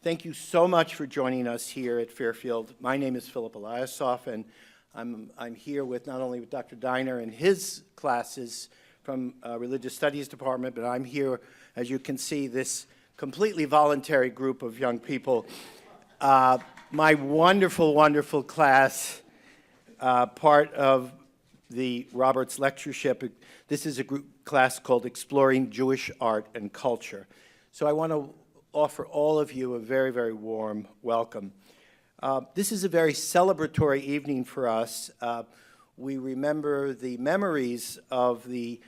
Thank you so much for joining us here at Fairfield. My name is Philip Eliasov, and I'm here with not only with Dr. Diner and his classes from Religious Studies Department, but I'm here, as you can see, this completely voluntary group of young people. My wonderful, wonderful class, part of the Roberts Lectureship. This is a group class called Exploring Jewish Art and Culture. So I want to offer all of you a very, very warm welcome. This is a very celebratory evening for us. We remember the memories of the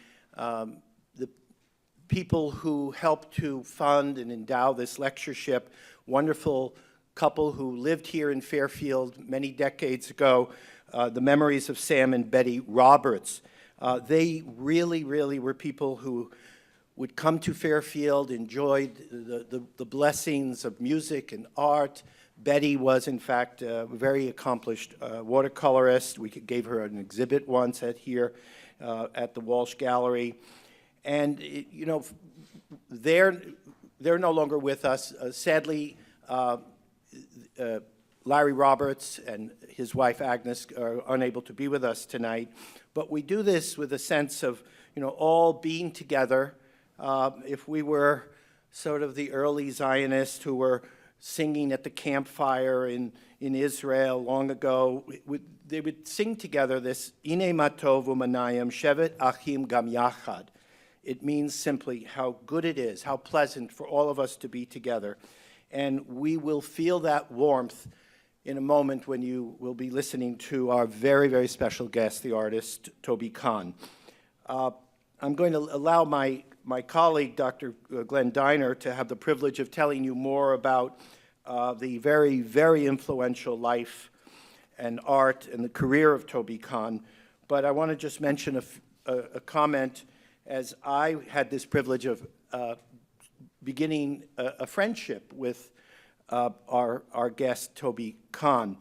people who helped to fund and endow this lectureship, wonderful couple who lived here in Fairfield many decades ago, the memories of Sam and Bettie Roberts. They really, really were people who would come to Fairfield, enjoyed the blessings of music and art. Bettie was, in fact, a very accomplished watercolorist. We gave her an exhibit once here at the Walsh Gallery. And, you know, they're no longer with us. Sadly, Larry Roberts and his wife Agnes are unable to be with us tonight. But we do this with a sense of, you know, all being together. If we were sort of the early Zionists who were singing at the campfire in Israel long ago, they would sing together this Ine matov u'manayim shevet achim gam yachad. It means simply how good it is, how pleasant for all of us to be together. And we will feel that warmth in a moment when you will be listening to our very, very special guest, the artist Tobi Kahn. I'm going to allow my colleague, Dr. Glenn Diner, to have the privilege of telling you more about the very, very influential life and art and the career of Tobi Kahn. But I want to just mention a comment, as I had this privilege of beginning a friendship with our guest, Tobi Kahn.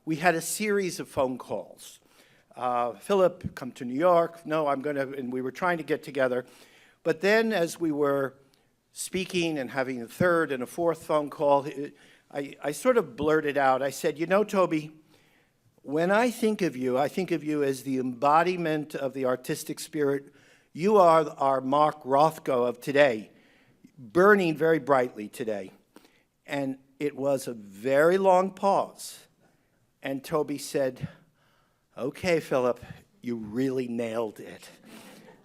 We had a series of phone calls. Philip, come to New York. No, I'm going to, and we were trying to get together. But then as we were speaking and having a third and a fourth phone call, I sort of blurted out, I said, you know, Tobi, when I think of you as the embodiment of the artistic spirit. You are our Mark Rothko of today, burning very brightly today. And it was a very long pause. And Tobi said, okay, Philip, you really nailed it.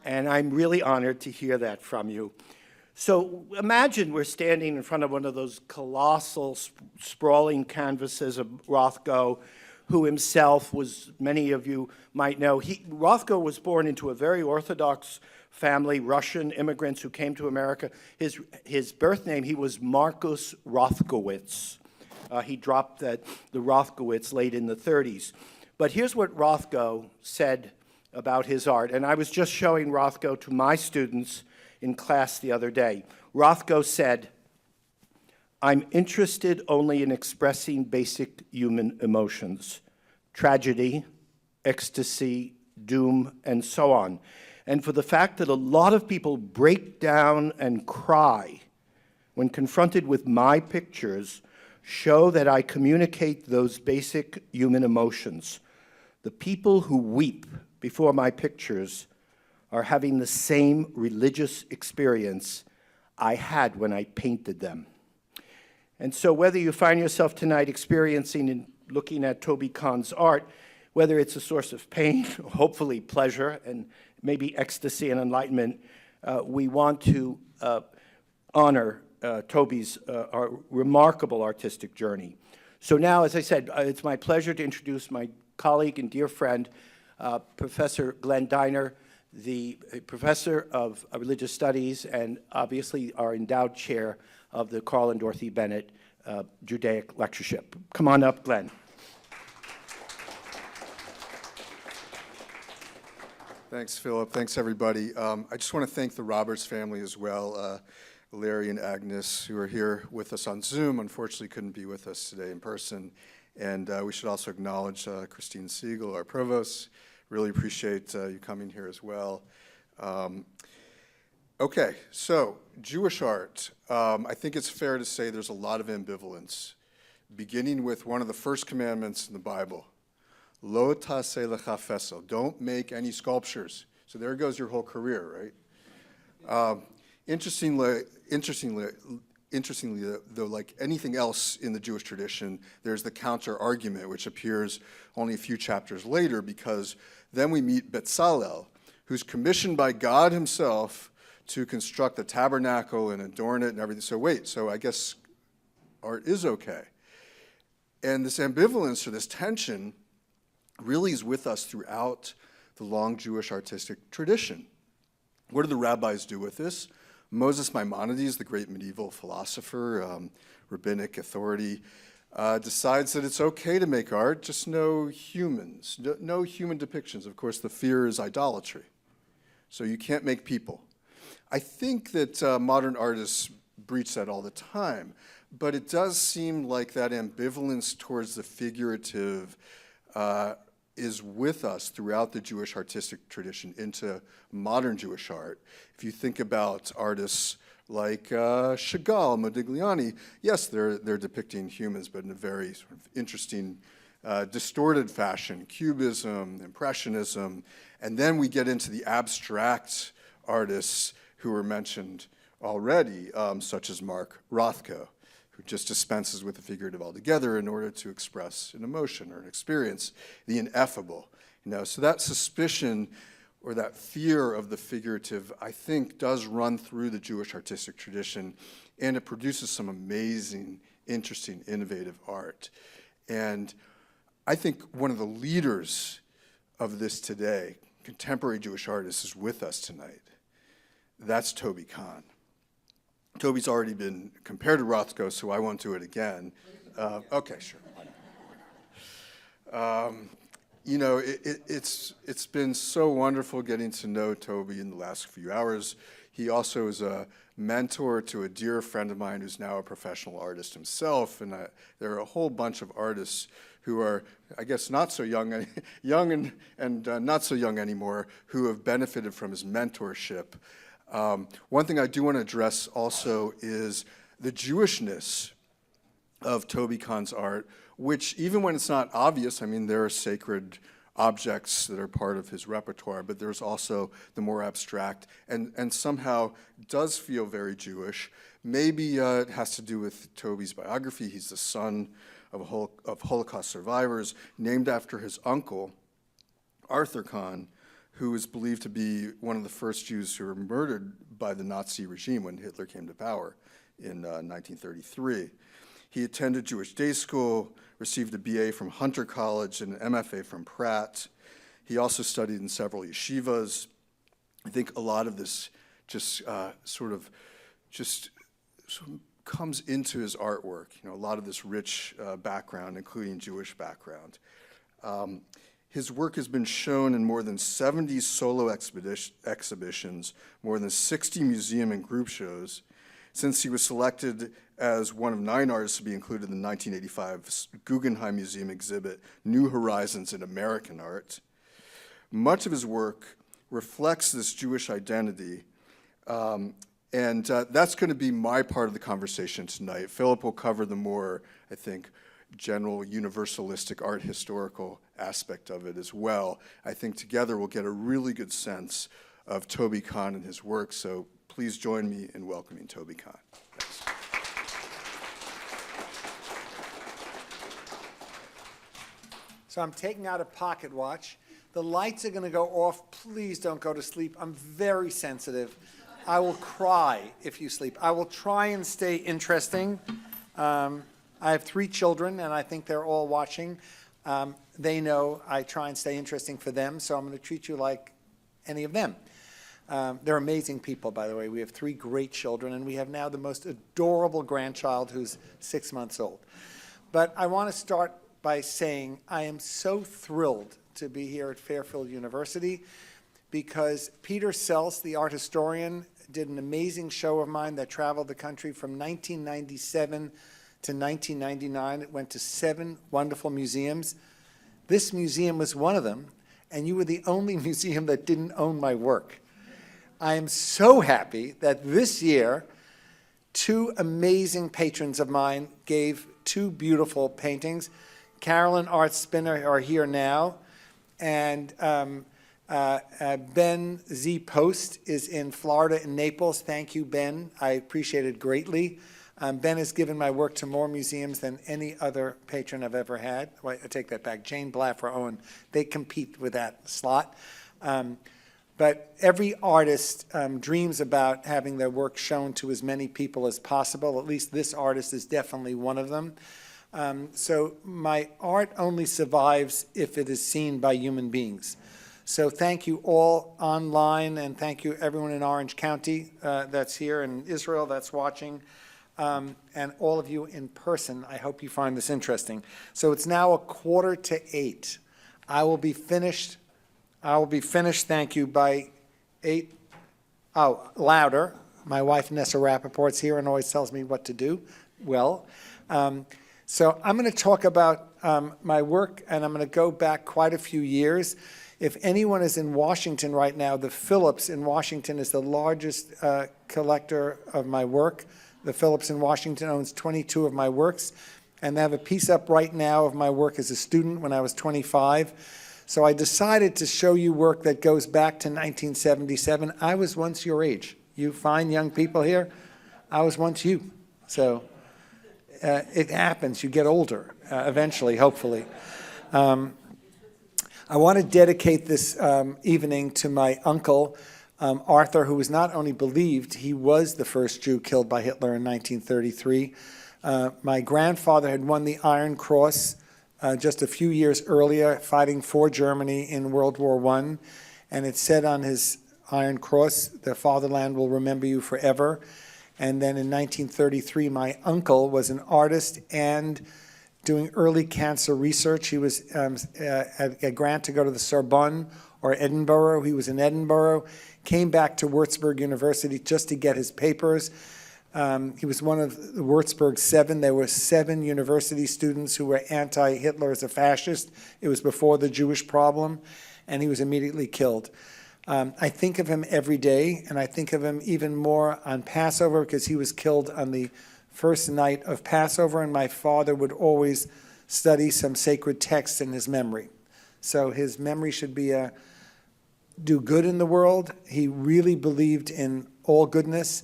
And I'm really honored to hear that from you. So imagine we're standing in front of one of those colossal, sprawling canvases of Rothko, who himself was, many of you might know, Rothko was born into a very Orthodox family, Russian immigrants who came to America. His birth name, he was Marcus Rothkowitz. He dropped the Rothkowitz late in the 30s. But here's what Rothko said about his art. And I was just showing Rothko to my students in class the other day. Rothko said, I'm interested only in expressing basic human emotions, tragedy, ecstasy, doom, and so on. And for the fact that a lot of people break down and cry when confronted with my pictures show that I communicate those basic human emotions. The people who weep before my pictures are having the same religious experience I had when I painted them. And so whether you find yourself tonight experiencing and looking at Tobi Kahn's art, whether it's a source of pain, hopefully pleasure, and maybe ecstasy and enlightenment, we want to honor Tobi's remarkable artistic journey. So now, as I said, it's my pleasure to introduce my colleague and dear friend, Professor Glenn Diner, the professor of religious studies and obviously our endowed chair of the Carl and Dorothy Bennett Judaic Lectureship. Come on up, Glenn. Thanks, Philip. Thanks, everybody. I just want to thank the Roberts family as well, Larry and Agnes, who are here with us on Zoom. Unfortunately, couldn't be with us today in person. And we should also acknowledge Christine Siegel, our provost. Really appreciate you coming here as well. Okay, so Jewish art. I think it's fair to say there's a lot of ambivalence, beginning with one of the first commandments in the Bible, Lo taseh lecha fesel, don't make any sculptures. So there goes your whole career, right? Interestingly, though, like anything else in the Jewish tradition, there's the counter-argument, which appears only a few chapters later, because then we meet Betzalel, who's commissioned by God himself to construct the tabernacle and adorn it and everything. So wait, so I guess art is okay. And this ambivalence or this tension really is with us throughout the long Jewish artistic tradition. What do the rabbis do with this? Moses Maimonides, the great medieval philosopher, rabbinic authority, decides that it's okay to make art, just no humans, no human depictions. Of course, the fear is idolatry. So you can't make people. I think that modern artists breach that all the time, but it does seem like that ambivalence towards the figurative is with us throughout the Jewish artistic tradition into modern Jewish art. If you think about artists like Chagall, Modigliani, yes, they're depicting humans, but in a very sort of interesting, distorted fashion, Cubism, Impressionism, and then we get into the abstract artists who were mentioned already, such as Mark Rothko, who just dispenses with the figurative altogether in order to express an emotion or an experience, the ineffable. So that suspicion or that fear of the figurative, I think, does run through the Jewish artistic tradition, and it produces some amazing, interesting, innovative art. And I think one of the leaders of this today, contemporary Jewish artist, is with us tonight. That's Tobi Kahn. Toby's already been compared to Rothko, so I won't do it again. Okay, sure. It's been so wonderful getting to know Tobi in the last few hours. He also is a mentor to a dear friend of mine who's now a professional artist himself, and there are a whole bunch of artists who are, I guess, not so young and not so young anymore, who have benefited from his mentorship. One thing I do want to address also is the Jewishness of Tobi Kahn's art, which even when it's not obvious, I mean, there are sacred objects that are part of his repertoire, but there's also the more abstract and somehow does feel very Jewish. Maybe it has to do with Tobi's biography. He's the son of Holocaust survivors, named after his uncle, Arthur Kahn, who is believed to be one of the first Jews who were murdered by the Nazi regime when Hitler came to power in 1933. He attended Jewish day school, received a BA from Hunter College and an MFA from Pratt. He also studied in several yeshivas. I think a lot of this just sort of comes into his artwork, a lot of this rich background, including Jewish background. His work has been shown in more than 70 solo exhibitions, more than 60 museum and group shows, since he was selected as one of 9 artists to be included in the 1985 Guggenheim Museum exhibit, New Horizons in American Art. Much of his work reflects this Jewish identity, and that's going to be my part of the conversation tonight. Philip will cover the more, I think, general universalistic art historical aspect of it as well. I think together we'll get a really good sense of Tobi Kahn and his work, so please join me in welcoming Tobi Kahn. Thanks. So I'm taking out a pocket watch. The lights are going to go off. Please don't go to sleep. I'm very sensitive. I will cry if you sleep. I will try and stay interesting. I have 3 children, and I think they're all watching. They know I try and stay interesting for them, so I'm going to treat you like any of them. They're amazing people, by the way. We have 3 great children, and we have now the most adorable grandchild who's 6 months old. But I want to start by saying I am so thrilled to be here at Fairfield University because Peter Sells, the art historian, did an amazing show of mine that traveled the country from 1997 to 1999. It went to 7 wonderful museums. This museum was one of them, and you were the only museum that didn't own my work, I am so happy that this year, two amazing patrons of mine gave two beautiful paintings. Carolyn Art Spinner are here now, and Ben Z. Post is in Florida, in Naples. Thank you, Ben. I appreciate it greatly. Ben has given my work to more museums than any other patron I've ever had. Well, I take that back. Jane Blaffer Owen, they compete with that slot. But every artist dreams about having their work shown to as many people as possible. At least this artist is definitely one of them. So my art only survives if it is seen by human beings. So thank you all online, and thank you everyone in Orange County that's here, and Israel that's watching, and all of you in person. I hope you find this interesting. So it's now 7:45. I will be finished, thank you, by 8. Oh, louder. My wife, Nessa Rappaport's here and always tells me what to do. Well, so I'm going to talk about my work, and I'm going to go back quite a few years. If anyone is in Washington right now, the Phillips in Washington is the largest collector of my work. The Phillips in Washington owns 22 of my works, and they have a piece up right now of my work as a student when I was 25. So I decided to show you work that goes back to 1977. I was once your age. You fine young people here, I was once you. So it happens. You get older eventually, hopefully. I want to dedicate this evening to my uncle, Arthur, who was not only believed, he was the first Jew killed by Hitler in 1933. My grandfather had won the Iron Cross just a few years earlier, fighting for Germany in World War I. And it said on his Iron Cross, "The fatherland will remember you forever." And then in 1933, my uncle was an artist and doing early cancer research. He was had a grant to go to the Sorbonne or Edinburgh. He was in Edinburgh, came back to Würzburg University just to get his papers. He was one of the Würzburg 7. There were 7 university students who were anti-Hitler as a fascist. It was before the Jewish problem, and he was immediately killed. I think of him every day, and I think of him even more on Passover because he was killed on the first night of Passover, and my father would always study some sacred text in his memory. So his memory should be do good in the world. He really believed in all goodness.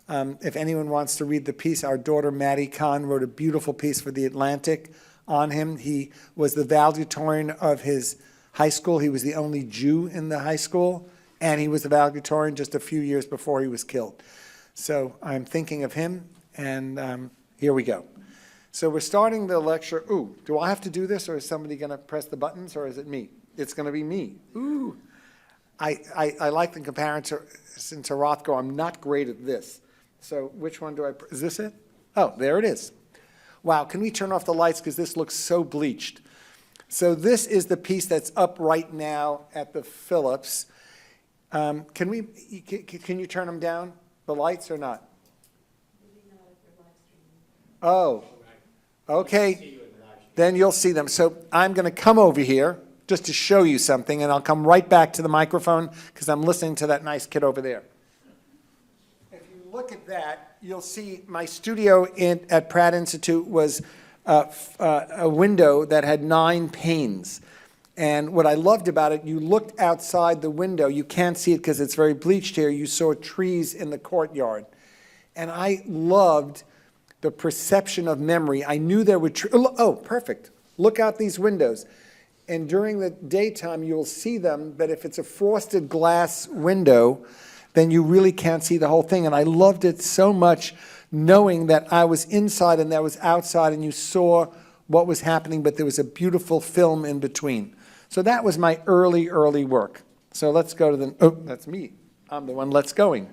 If anyone wants to read the piece, our daughter Tobi Kahn wrote a beautiful piece for The Atlantic on him. He was the valedictorian of his high school. He was the only Jew in the high school, and he was the valedictorian just a few years before he was killed. So I'm thinking of him. And here we go. So we're starting the lecture. Ooh, do I have to do this, or is somebody going to press the buttons, or is it me? It's going to be me. Ooh. I like the comparison to Rothko. I'm not great at this. So which one do I press? Is this it? Oh, there it is. Wow, can we turn off the lights because this looks so bleached. So this is the piece that's up right now at the Phillips. Can you turn them down, the lights, or not? Oh, okay. Then you'll see them. So I'm going to come over here just to show you something, and I'll come right back to the microphone because I'm listening to that nice kid over there. If you look at that, you'll see my studio at Pratt Institute was a window that had 9 panes. And what I loved about it, you looked outside the window. You can't see it because it's very bleached here. You saw trees in the courtyard. And I loved the perception of memory. I knew there were oh, perfect. Look out these windows. And during the daytime, you'll see them, but if it's a frosted glass window, then you really can't see the whole thing. And I loved it so much knowing that I was inside and that was outside, and you saw what was happening, but there was a beautiful film in between. So that was my early work. So let's go to the, oh, that's me. I'm the one let's going.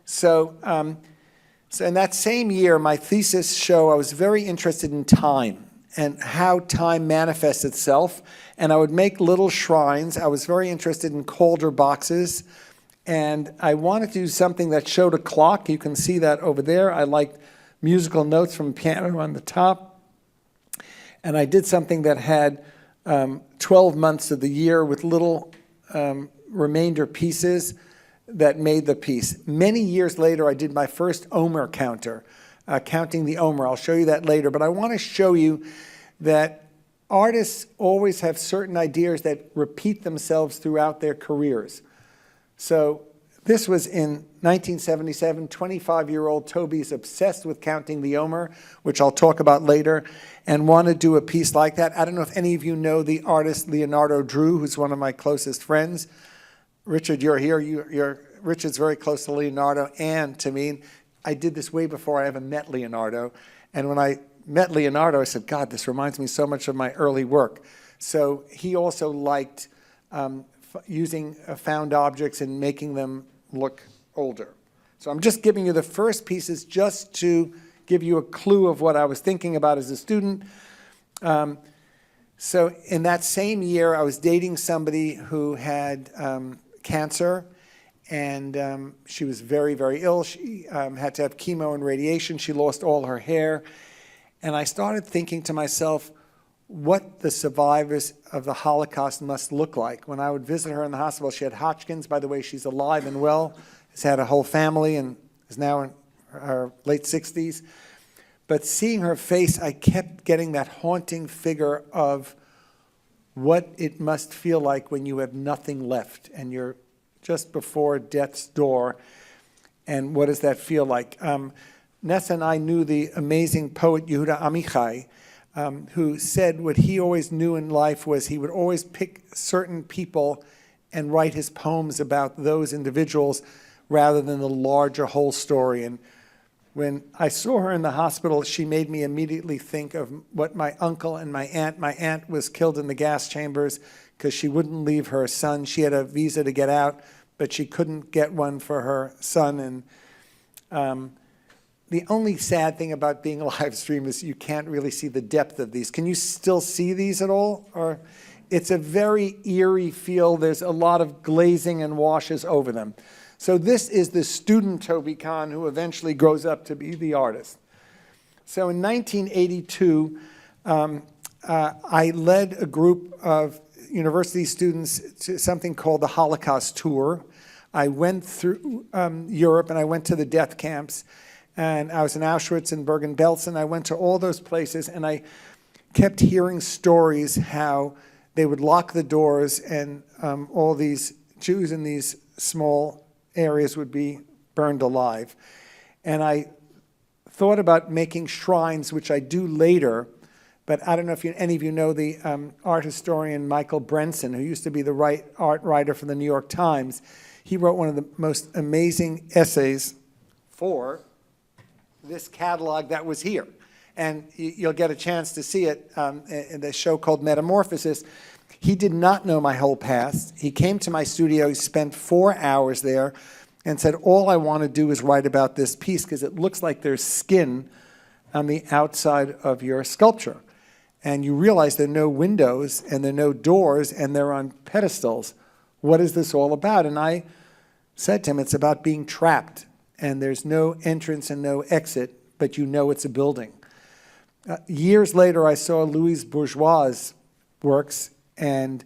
So in that same year, my thesis show, I was very interested in time and how time manifests itself. And I would make little shrines. I was very interested in Calder boxes. And I wanted to do something that showed a clock. You can see that over there. I liked musical notes from piano on the top. And I did something that had 12 months of the year with little remainder pieces. that made the piece. Many years later, I did my first omer counter, counting the omer. I'll show you that later, but I want to show you that artists always have certain ideas that repeat themselves throughout their careers. So this was in 1977. 25-year-old Tobi's obsessed with counting the omer, which I'll talk about later, and want to do a piece like that. I don't know if any of you know the artist Leonardo Drew, who's one of my closest friends. Richard, you're here. Richard's very close to Leonardo and to me. I did this way before I ever met Leonardo. And when I met Leonardo, I said, God, this reminds me so much of my early work. So he also liked using found objects and making them look older. So I'm just giving you the first pieces just to give you a clue of what I was thinking about as a student. So in that same year, I was dating somebody who had cancer, and she was very, very ill. She had to have chemo and radiation. She lost all her hair. And I started thinking to myself what the survivors of the Holocaust must look like. When I would visit her in the hospital, she had Hodgkin's. By the way, she's alive and well, has had a whole family, and is now in her late 60s. But seeing her face, I kept getting that haunting figure of what it must feel like when you have nothing left and you're just before death's door. And what does that feel like? Nessa and I knew the amazing poet Yehuda Amichai, who said what he always knew in life was he would always pick certain people and write his poems about those individuals rather than the larger whole story. And when I saw her in the hospital, she made me immediately think of what my uncle and my aunt. My aunt was killed in the gas chambers because she wouldn't leave her son. She had a visa to get out, but she couldn't get one for her son. And the only sad thing about being a live stream is you can't really see the depth of these. Can you still see these at all? Or it's a very eerie feel. There's a lot of glazing and washes over them. So this is the student Tobi Kahn who eventually grows up to be the artist. So in 1982, I led a group of university students to something called the Holocaust Tour. I went through Europe and I went to the death camps. And I was in Auschwitz and Bergen-Belsen. I went to all those places and I kept hearing stories how they would lock the doors and all these Jews in these small areas would be burned alive. And I thought about making shrines, which I do later, but I don't know if any of you know the art historian Michael Brenson, who used to be the art writer for the New York Times. He wrote one of the most amazing essays for this catalog that was here. And you'll get a chance to see it in the show called Metamorphosis. He did not know my whole past. He came to my studio, he spent 4 hours there and said, all I want to do is write about this piece because it looks like there's skin on the outside of your sculpture. And you realize there are no windows and there are no doors and they're on pedestals. What is this all about? And I said to him, it's about being trapped and there's no entrance and no exit, but you know it's a building. Years later, I saw Louis Bourgeois' works, and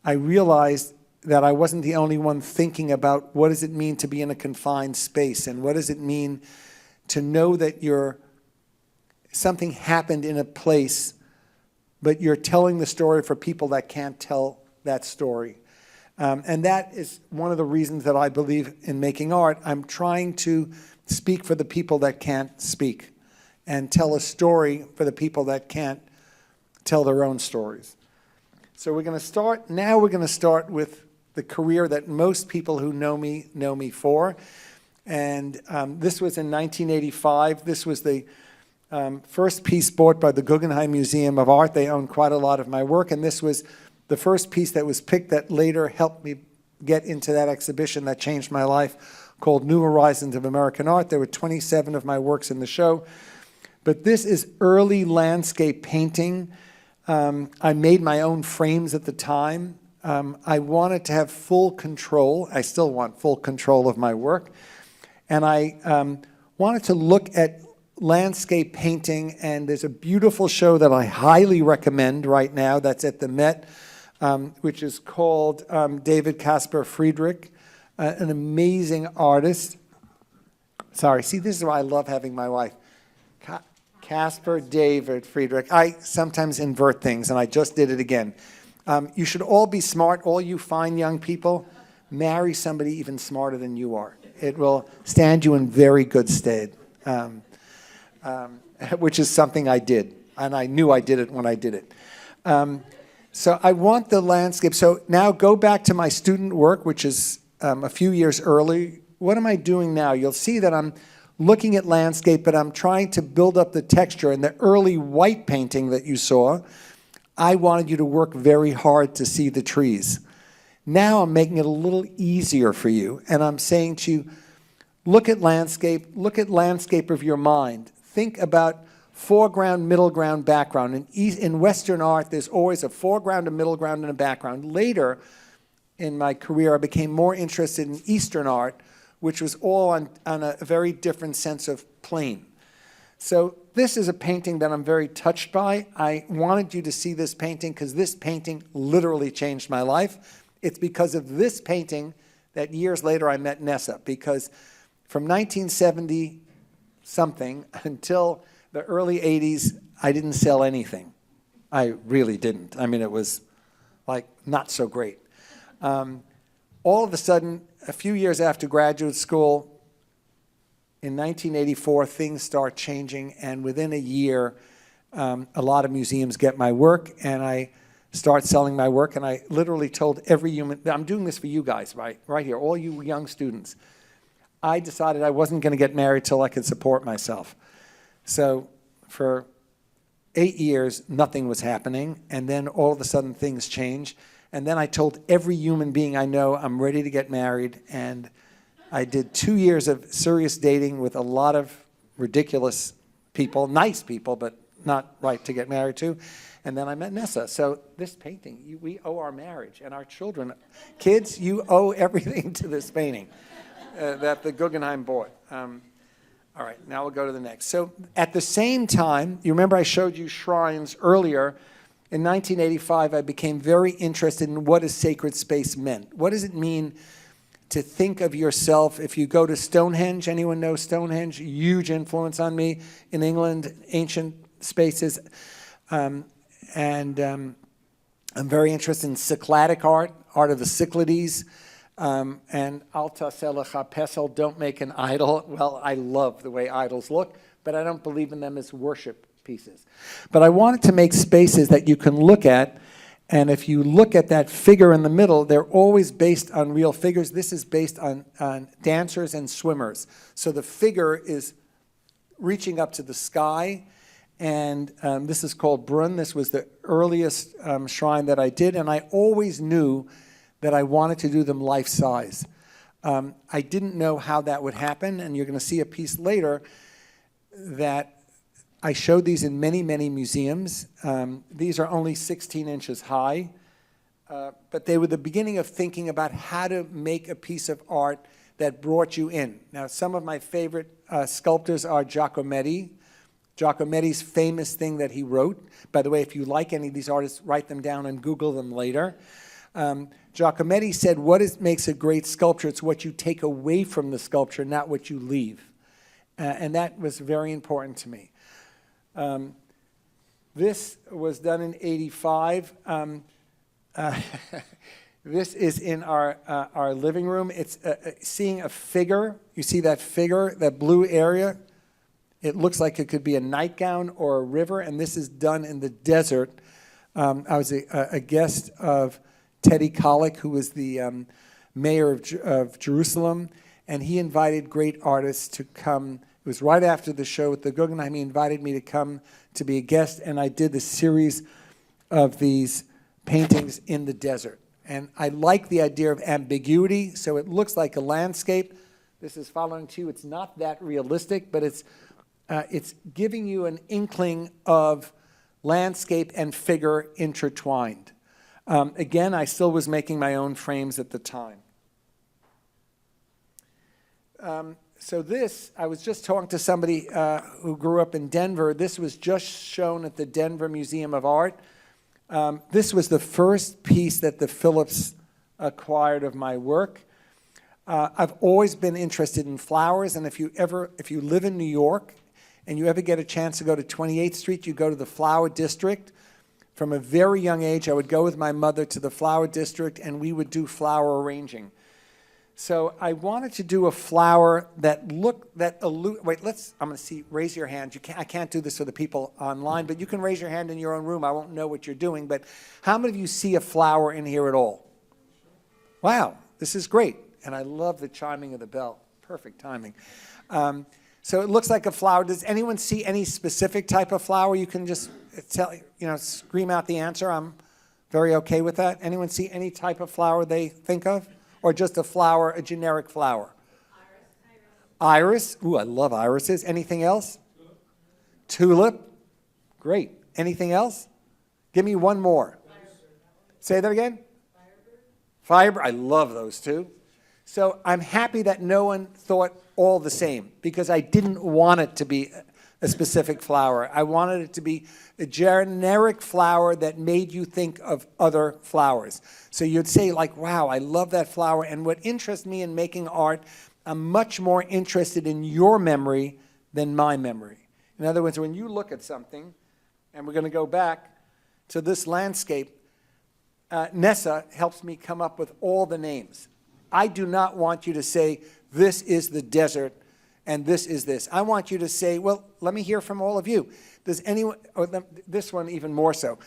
I realized that I wasn't the only one thinking about what does it mean to be in a confined space, and what does it mean to know that something happened in a place, but you're telling the story for people that can't tell that story. And that is one of the reasons that I believe in making art. I'm trying to speak for the people that can't speak and tell a story for the people that can't tell their own stories. So we're going to start with the career that most people who know me for. And this was in 1985. This was the first piece bought by the Guggenheim Museum of Art. They own quite a lot of my work, and this was the first piece that was picked that later helped me get into that exhibition that changed my life, called New Horizons of American Art. There were 27 of my works in the show. But this is early landscape painting. I made my own frames at the time. I wanted to have full control. I still want full control of my work. And I wanted to look at landscape painting, and there's a beautiful show that I highly recommend right now that's at the Met, which is called David Caspar Friedrich, an amazing artist. Sorry, see, this is why I love having my wife. Casper David Friedrich. I sometimes invert things, and I just did it again. You should all be smart, all you fine young people. Marry somebody even smarter than you are. It will stand you in very good stead, which is something I did, and I knew I did it when I did it. So I want the landscape. So now go back to my student work, which is a few years early. What am I doing now? You'll see that I'm looking at landscape, but I'm trying to build up the texture. In the early white painting that you saw, I wanted you to work very hard to see the trees. Now I'm making it a little easier for you, and I'm saying to you, look at landscape of your mind. Think about foreground, middle ground, background. In Western art, there's always a foreground, a middle ground, and a background. Later in my career, I became more interested in Eastern art, which was all on a very different sense of plane. So this is a painting that I'm very touched by. I wanted you to see this painting because this painting literally changed my life. It's because of this painting that years later I met Nessa, because from 1970-something until the early 80s, I didn't sell anything. I really didn't. I mean, it was like not so great. All of a sudden, a few years after graduate school, in 1984, things start changing, and within a year, a lot of museums get my work, and I start selling my work, and I literally told every human, I'm doing this for you guys, right here, all you young students. I decided I wasn't going to get married till I could support myself. So for 8 years, nothing was happening, and then all of a sudden things changed. And then I told every human being I know I'm ready to get married, and I did 2 years of serious dating with a lot of ridiculous people, nice people, but not right to get married to. And then I met Nessa. So this painting, we owe our marriage and our children. Kids, you owe everything to this painting that the Guggenheim bought. All right, now we'll go to the next. So at the same time, you remember I showed you shrines earlier. In 1985, I became very interested in what a sacred space meant. What does it mean to think of yourself? If you go to Stonehenge, anyone know Stonehenge? Huge influence on me in England, ancient spaces. I'm very interested in Cycladic art of the Cyclades, and Alta Selecha Pesel, don't make an idol. Well, I love the way idols look, but I don't believe in them as worship pieces. But I wanted to make spaces that you can look at, and if you look at that figure in the middle, they're always based on real figures. This is based on dancers and swimmers. So the figure is reaching up to the sky, and this is called Brunn. This was the earliest shrine that I did, and I always knew that I wanted to do them life-size. I didn't know how that would happen, and you're going to see a piece later that I showed these in many, many museums. These are only 16 inches high, but they were the beginning of thinking about how to make a piece of art that brought you in. Now, some of my favorite sculptors are Giacometti. Giacometti's famous thing that he wrote. By the way, if you like any of these artists, write them down and Google them later. Giacometti said, makes a great sculpture? It's what you take away from the sculpture, not what you leave. And that was very important to me. This was done in '85. This is in our living room. It's seeing a figure. You see that figure, that blue area? It looks like it could be a nightgown or a river, and this is done in the desert. I was a guest of Teddy Kollek, who was the mayor of Jerusalem, and he invited great artists to come. It was right after the show at the Guggenheim. He invited me to come to be a guest, and I did the series of these paintings in the desert. And I like the idea of ambiguity, so it looks like a landscape. This is following too. It's not that realistic, but it's giving you an inkling of landscape and figure intertwined. Again, I still was making my own frames at the time. So this, I was just talking to somebody who grew up in Denver. This was just shown at the Denver Museum of Art. This was the first piece that the Phillips acquired of my work. I've always been interested in flowers, and if you live in New York and you ever get a chance to go to 28th Street, you go to the Flower District. From a very young age, I would go with my mother to the Flower District, and we would do flower arranging. So I wanted to do a flower that I'm going to see, raise your hand. I can't do this for the people online, but you can raise your hand in your own room. I won't know what you're doing, but how many of you see a flower in here at all? Wow, this is great. And I love the chiming of the bell. Perfect timing. So it looks like a flower. Does anyone see any specific type of flower? You can just scream out the answer. I'm very okay with that. Anyone see any type of flower they think of? Or just a flower, a generic flower? Iris. Ooh, I love irises. Anything else? Tulip. Great. Anything else? Give me one more. Say that again? Firebird. I love those too. So I'm happy that no one thought all the same, because I didn't want it to be a specific flower. I wanted it to be a generic flower that made you think of other flowers. So you'd say, like, wow, I love that flower. And what interests me in making art, I'm much more interested in your memory than my memory. In other words, when you look at something, and we're going to go back to this landscape, Nessa helps me come up with all the names. I do not want you to say, this is the desert, and this is this. I want you to say, well, let me hear from all of you. Does anyone, or this one even more so,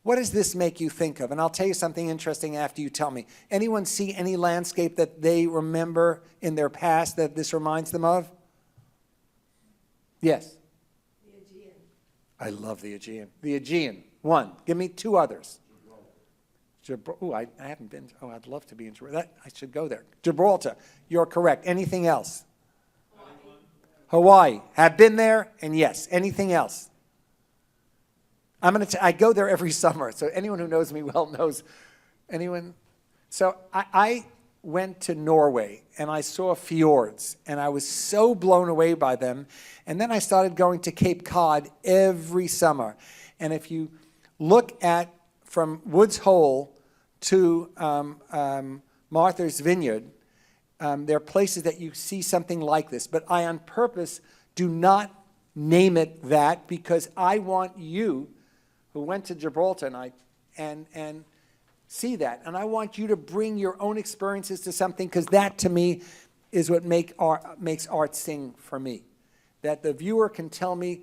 what does this make you think of? And I'll tell you something interesting after you tell me. Anyone see any landscape that they remember in their past that this reminds them of? Yes? The Aegean. I love the Aegean. The Aegean, one. Give me two others. Oh, I haven't been. Oh, I'd love to be in Gibraltar. I should go there. Gibraltar, you're correct. Anything else? Hawaii. Have been there, and yes. Anything else? I go there every summer, so anyone who knows me well knows. Anyone? So I went to Norway, and I saw fjords, and I was so blown away by them. And then I started going to Cape Cod every summer. And if you look at from Woods Hole to Martha's Vineyard, there are places that you see something like this. But I, on purpose, do not name it that, because I want you, who went to Gibraltar and see that. And I want you to bring your own experiences to something, because that, to me, is what makes art sing for me. That the viewer can tell me,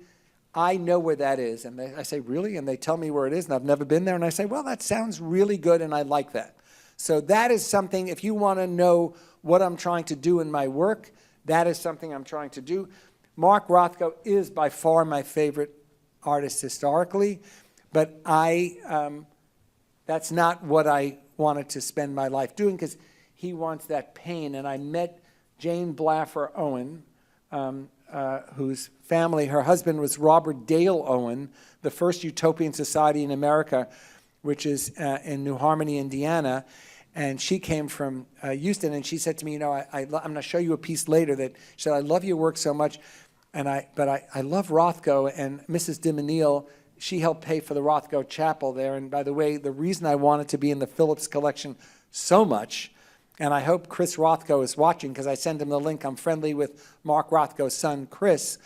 I know where that is. And I say, really? And they tell me where it is, and I've never been there. And I say, well, that sounds really good, and I like that. So that is something, if you want to know what I'm trying to do in my work, that is something I'm trying to do. Mark Rothko is by far my favorite artist historically, but that's not what I wanted to spend my life doing, because he wants that pain. And I met Jane Blaffer Owen, whose family, her husband was Robert Dale Owen, the first utopian society in America, which is in New Harmony, Indiana. And she came from Houston, and she said to me, I'm going to show you a piece later that she said, I love your work so much, but I love Rothko, and Mrs. DiMenil, she helped pay for the Rothko Chapel there. And by the way, the reason I wanted to be in the Phillips collection so much, and I hope Chris Rothko is watching, because I sent him the link. I'm friendly with Mark Rothko's son, Chris,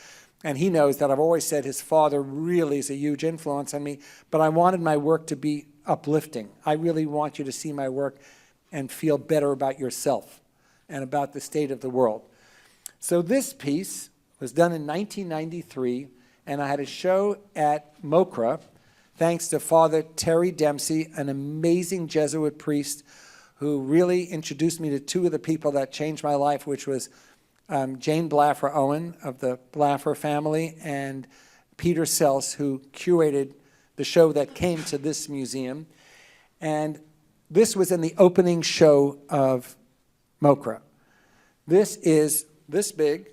and he knows that I've always said his father really is a huge influence on me, but I wanted my work to be uplifting. I really want you to see my work and feel better about yourself and about the state of the world. So this piece was done in 1993, and I had a show at MoCRA, thanks to Father Terry Dempsey, an amazing Jesuit priest who really introduced me to two of the people that changed my life, which was Jane Blaffer Owen of the Blaffer family, and Peter Sels, who curated the show that came to this museum. And this was in the opening show of MoCRA. This is this big.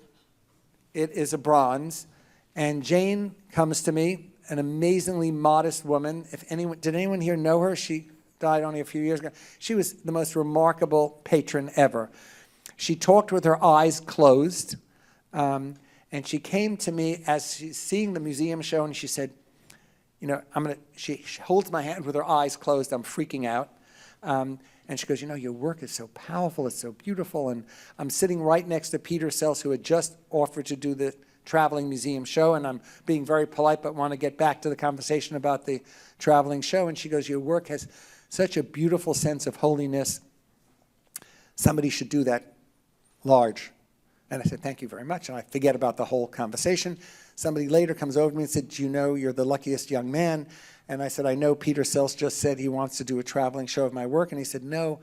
It is a bronze. And Jane comes to me, an amazingly modest woman. Did anyone here know her? She died only a few years ago. She was the most remarkable patron ever. She talked with her eyes closed, and she came to me as she's seeing the museum show, and she said, she holds my hand with her eyes closed. I'm freaking out. And And she goes, you know, your work is so powerful, it's so beautiful. And I'm sitting right next to Peter Sells, who had just offered to do the traveling museum show, and I'm being very polite, but want to get back to the conversation about the traveling show. And she goes, your work has such a beautiful sense of holiness. Somebody should do that large. And I said, thank you very much. And I forget about the whole conversation. Somebody later comes over to me and said, do you know you're the luckiest young man? And I said, I know Peter Sells just said he wants to do a traveling show of my work. And he said, no,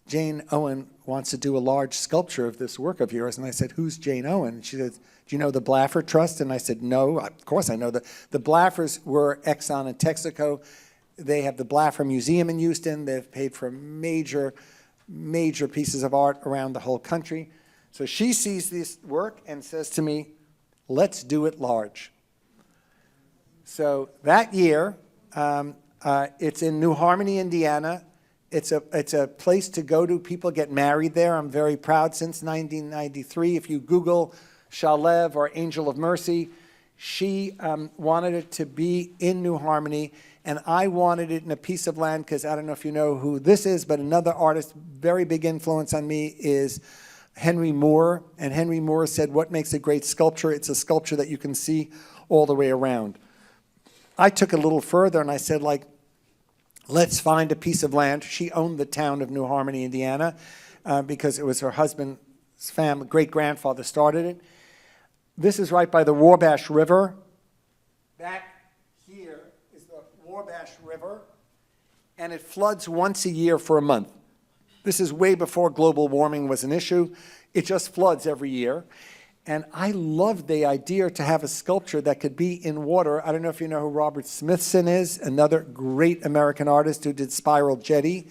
Jane Owen wants to do a large sculpture of this work of yours. And I said, who's Jane Owen? And she said, do you know the Blaffer Trust? And I said, no, of course I know. The Blaffers were Exxon and Texaco. They have the Blaffer Museum in Houston. They've paid for major pieces of art around the whole country. So she sees this work and says to me, let's do it large. So that year, it's in New Harmony, Indiana. It's a place to go to. People get married there. I'm very proud. Since 1993, if you Google Shalev or Angel of Mercy, she wanted it to be in New Harmony, and I wanted it in a piece of land because I don't know if you know who this is, but another artist, very big influence on me, is Henry Moore. And Henry Moore said, what makes a great sculpture? It's a sculpture that you can see all the way around. I took it a little further and I said, like, let's find a piece of land. She owned the town of New Harmony, Indiana, because it was her husband's family, great-grandfather started it. This is right by the Wabash River. Back here is the Wabash River, and it floods once a year for a month. This is way before global warming was an issue. It just floods every year. And I loved the idea to have a sculpture that could be in water. I don't know if you know who Robert Smithson is, another great American artist who did Spiral Jetty.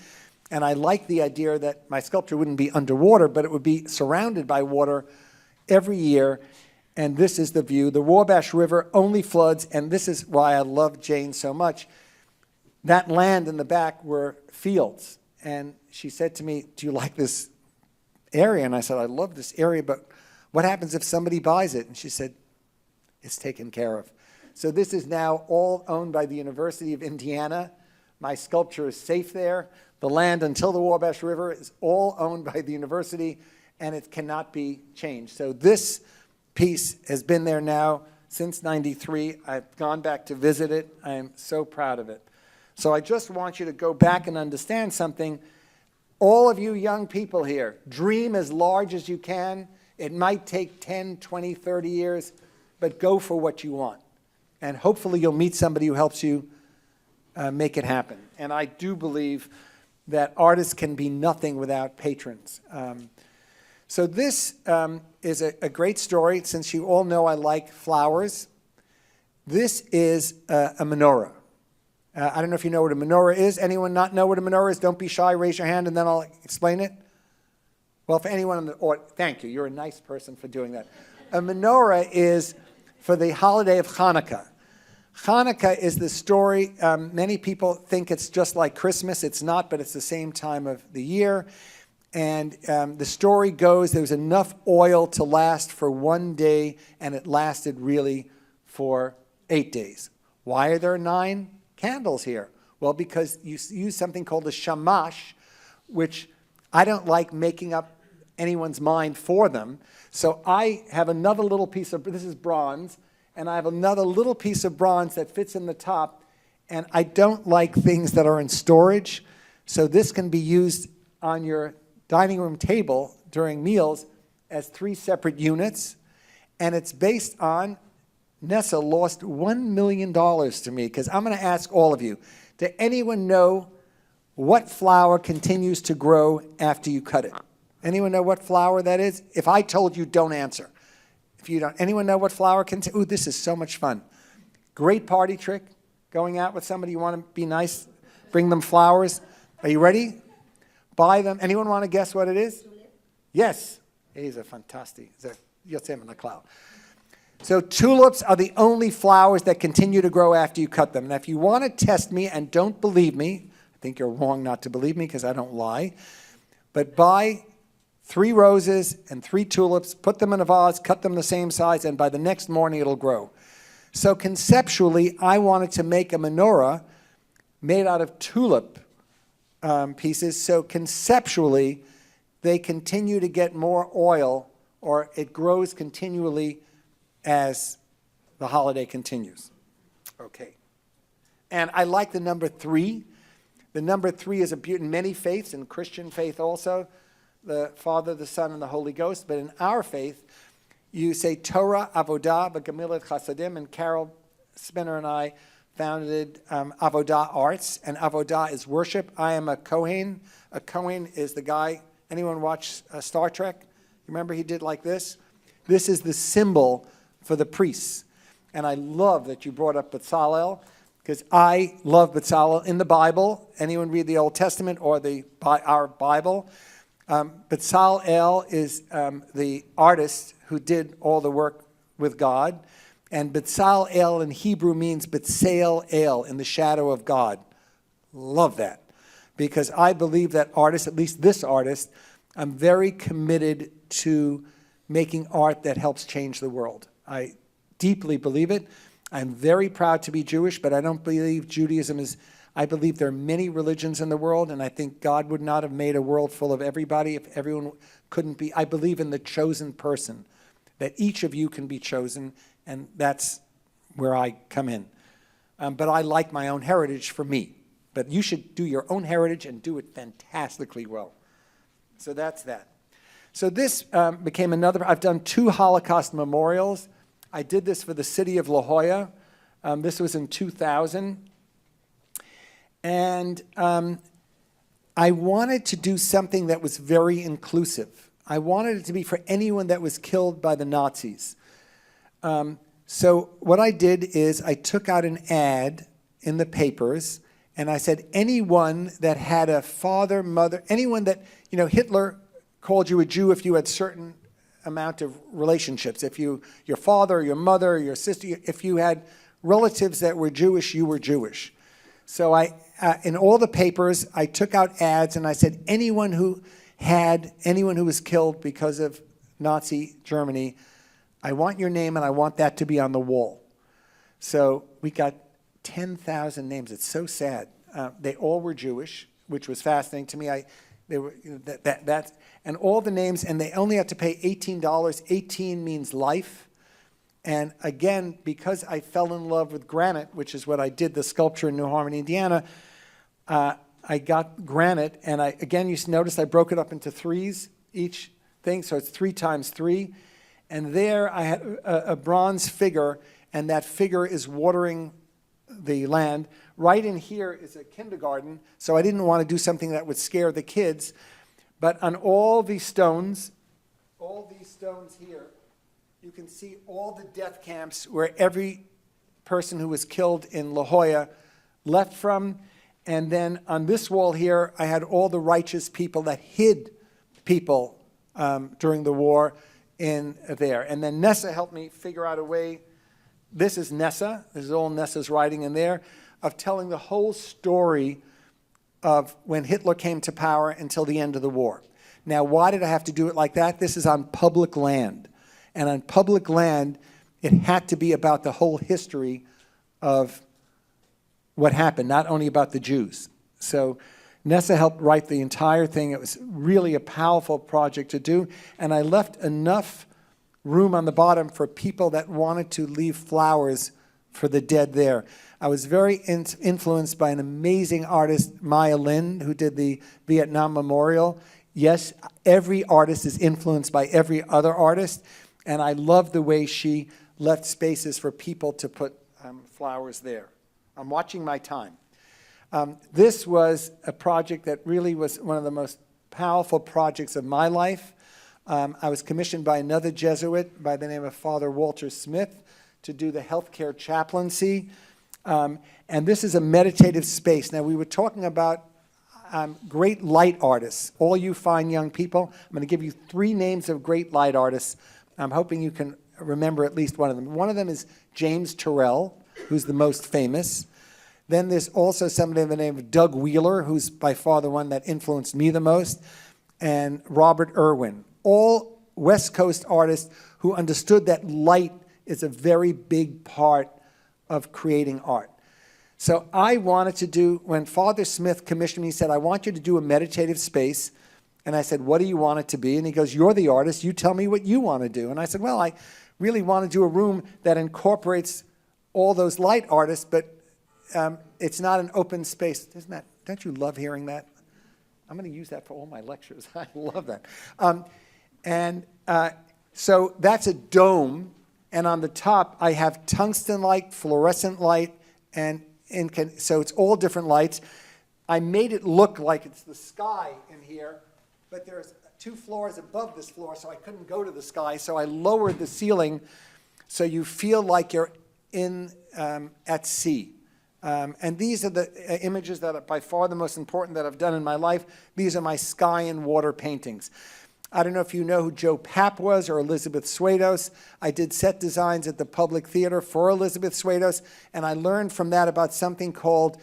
And I liked the idea that my sculpture wouldn't be underwater, but it would be surrounded by water every year. And this is the view. The Wabash River only floods, and this is why I love Jane so much. That land in the back were fields. And she said to me, do you like this area? And I said, I love this area, but what happens if somebody buys it? And she said, it's taken care of. So this is now all owned by the University of Indiana. My sculpture is safe there. The land until the Wabash River is all owned by the university, and it cannot be changed. So this piece has been there now since '93. I've gone back to visit it. I am so proud of it. So I just want you to go back and understand something. All of you young people here, dream as large as you can. It might take 10, 20, 30 years, but go for what you want. And hopefully you'll meet somebody who helps you make it happen. And I do believe that artists can be nothing without patrons. So this is a great story. Since you all know I like flowers, this is a menorah. I don't know if you know what a menorah is. Anyone not know what a menorah is? Don't be shy. Raise your hand, and then I'll explain it. Well, for anyone in the audience, thank you. You're a nice person for doing that. A menorah is for the holiday of Hanukkah. Hanukkah is the story. Many people think it's just like Christmas. It's not, but it's the same time of the year. And the story goes there was enough oil to last for one day, and it lasted really for 8 days. Why are there 9 candles here? Well, because you use something called a shamash, which I don't like making up anyone's mind for them. So I have another little piece of, this is bronze, and I have another little piece of bronze that fits in the top, and I don't like things that are in storage. So this can be used on your dining room table during meals as 3 separate units, and it's based on, Nessa lost $1 million to me, because I'm going to ask all of you, does anyone know what flower continues to grow after you cut it? Anyone know what flower that is? If I told you, don't answer. If you don't, anyone know what flower ooh, this is so much fun. Great party trick. Going out with somebody, you want to be nice, bring them flowers. Are you ready? Buy them. Anyone want to guess what it is? Yes. He's a fantastic. So tulips are the only flowers that continue to grow after you cut them. And if you want to test me and don't believe me, I think you're wrong not to believe me because I don't lie, but buy 3 roses and 3 tulips, put them in a vase, cut them the same size, and by the next morning it'll grow. So conceptually, I wanted to make a menorah made out of tulip pieces. So conceptually, they continue to get more oil, or it grows continually as the holiday continues. Okay. And I like the number 3. The number 3 is in many faiths, in Christian faith also, the Father, the Son, and the Holy Ghost. But in our faith, you say Torah, Avodah, Begamilat Chasadim, and Carol Spinner and I founded Avodah Arts, and Avodah is worship. I am a Kohen. A Kohen is the guy, anyone watch Star Trek? Remember he did like this? This is the symbol for the priests. And I love that you brought up Betzalel, because I love Betzalel in the Bible. Anyone read the Old Testament or our Bible? Betzalel is the artist who did all the work with God. And Betzalel in Hebrew means Betzalel, in the shadow of God. Love that. Because I believe that artist, at least this artist, I'm very committed to making art that helps change the world. I deeply believe it. I'm very proud to be Jewish, but I don't believe Judaism is, I believe there are many religions in the world, and I think God would not have made a world full of everybody if everyone couldn't be. I believe in the chosen person, that each of you can be chosen, and that's where I come in. But I like my own heritage for me. But you should do your own heritage and do it fantastically well. So that's that. So this became another, I've done 2 Holocaust memorials. I did this for the city of La Jolla. This was in 2000. And I wanted to do something that was very inclusive. I wanted it to be for anyone that was killed by the Nazis. So what I did is I took out an ad in the papers, and I said, anyone that had a father, mother, anyone that, Hitler called you a Jew if you had certain amount of relationships. If your father, your mother, your sister, if you had relatives that were Jewish, you were Jewish. So in all the papers, I took out ads and I said, anyone who was killed because of Nazi Germany, I want your name and I want that to be on the wall. So we got 10,000 names. It's so sad. They all were Jewish, which was fascinating to me. They were and all the names, and they only had to pay $18. 18 means life. And again, because I fell in love with granite, which is what I did, the sculpture in New Harmony, Indiana, I got granite, and you notice I broke it up into 3s, each thing, so it's 3 times 3. And there I had a bronze figure, and that figure is watering the land. Right in here is a kindergarten, so I didn't want to do something that would scare the kids. But on all these stones here, you can see all the death camps where every person who was killed in La Jolla left from. And then on this wall here, I had all the righteous people that hid people during the war in there. And then Nessa helped me figure out a way. This is Nessa. This is all Nessa's writing in there, of telling the whole story of when Hitler came to power until the end of the war. Now, why did I have to do it like that? This is on public land. And on public land, it had to be about the whole history of what happened, not only about the Jews. So Nessa helped write the entire thing. It was really a powerful project to do. And I left enough room on the bottom for people that wanted to leave flowers for the dead there. I was very influenced by an amazing artist, Maya Lin, who did the Vietnam Memorial. Yes, every artist is influenced by every other artist, and I love the way she left spaces for people to put flowers there. I'm watching my time. This was a project that really was one of the most powerful projects of my life. I was commissioned by another Jesuit by the name of Father Walter Smith to do the healthcare chaplaincy. And this is a meditative space. Now, we were talking about great light artists. All you fine young people, I'm going to give you 3 names of great light artists. I'm hoping you can remember at least one of them. One of them is James Turrell, who's the most famous. Then there's also somebody by the name of Doug Wheeler, who's by far the one that influenced me the most, and Robert Irwin. All West Coast artists who understood that light is a very big part of creating art. So I wanted to do, when Father Smith commissioned me, he said, I want you to do a meditative space. And I said, what do you want it to be? And he goes, you're the artist. You tell me what you want to do. And I said, well, I really want to do a room that incorporates all those light artists, but it's not an open space. Don't you love hearing that? I'm going to use that for all my lectures. I love that. So that's a dome. And on the top, I have tungsten light, fluorescent light, so it's all different lights. I made it look like it's the sky in here, but there's 2 floors above this floor, so I couldn't go to the sky. So I lowered the ceiling so you feel like you're at sea. And these are the images that are by far the most important that I've done in my life. These are my sky and water paintings. I don't know if you know who Joe Papp was or Elizabeth Swados. I did set designs at the Public Theater for Elizabeth Swados, and I learned from that about something called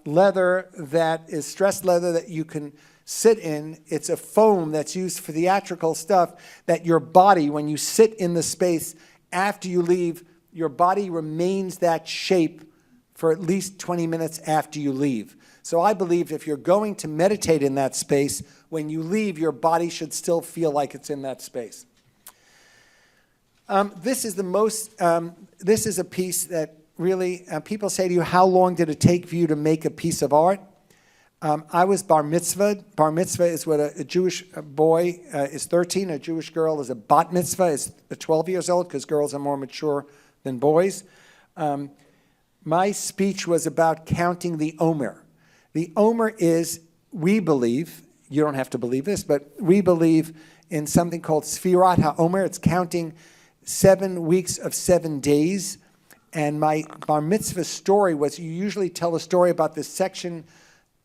leather that is stressed leather that you can sit in. It's a foam that's used for theatrical stuff that your body, when you sit in the space, after you leave, your body remains that shape for at least 20 minutes after you leave. So I believe if you're going to meditate in that space, when you leave, your body should still feel like it's in that space. This is a piece that really, people say to you, how long did it take for you to make a piece of art? I was bar mitzvahed. Bar mitzvah is what a Jewish boy is 13. A Jewish girl is a bat mitzvah, is 12 years old, because girls are more mature than boys. My speech was about counting the Omer. The Omer is, we believe, you don't have to believe this, but we believe in something called Sfirat HaOmer. It's counting 7 weeks of 7 days. And my bar mitzvah story was, you usually tell a story about this section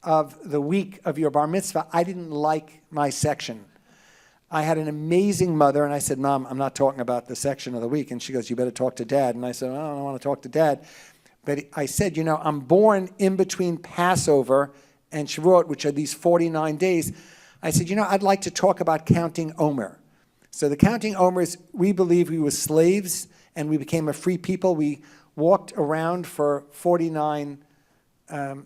of the week of your bar mitzvah. I didn't like my section. I had an amazing mother, and I said, Mom, I'm not talking about the section of the week. And she goes, you better talk to Dad. And I said, I don't want to talk to Dad. But I said, I'm born in between Passover and Shavuot, which are these 49 days. I said, I'd like to talk about counting Omer. So the counting Omer is, we believe we were slaves and we became a free people. We walked around for 49, a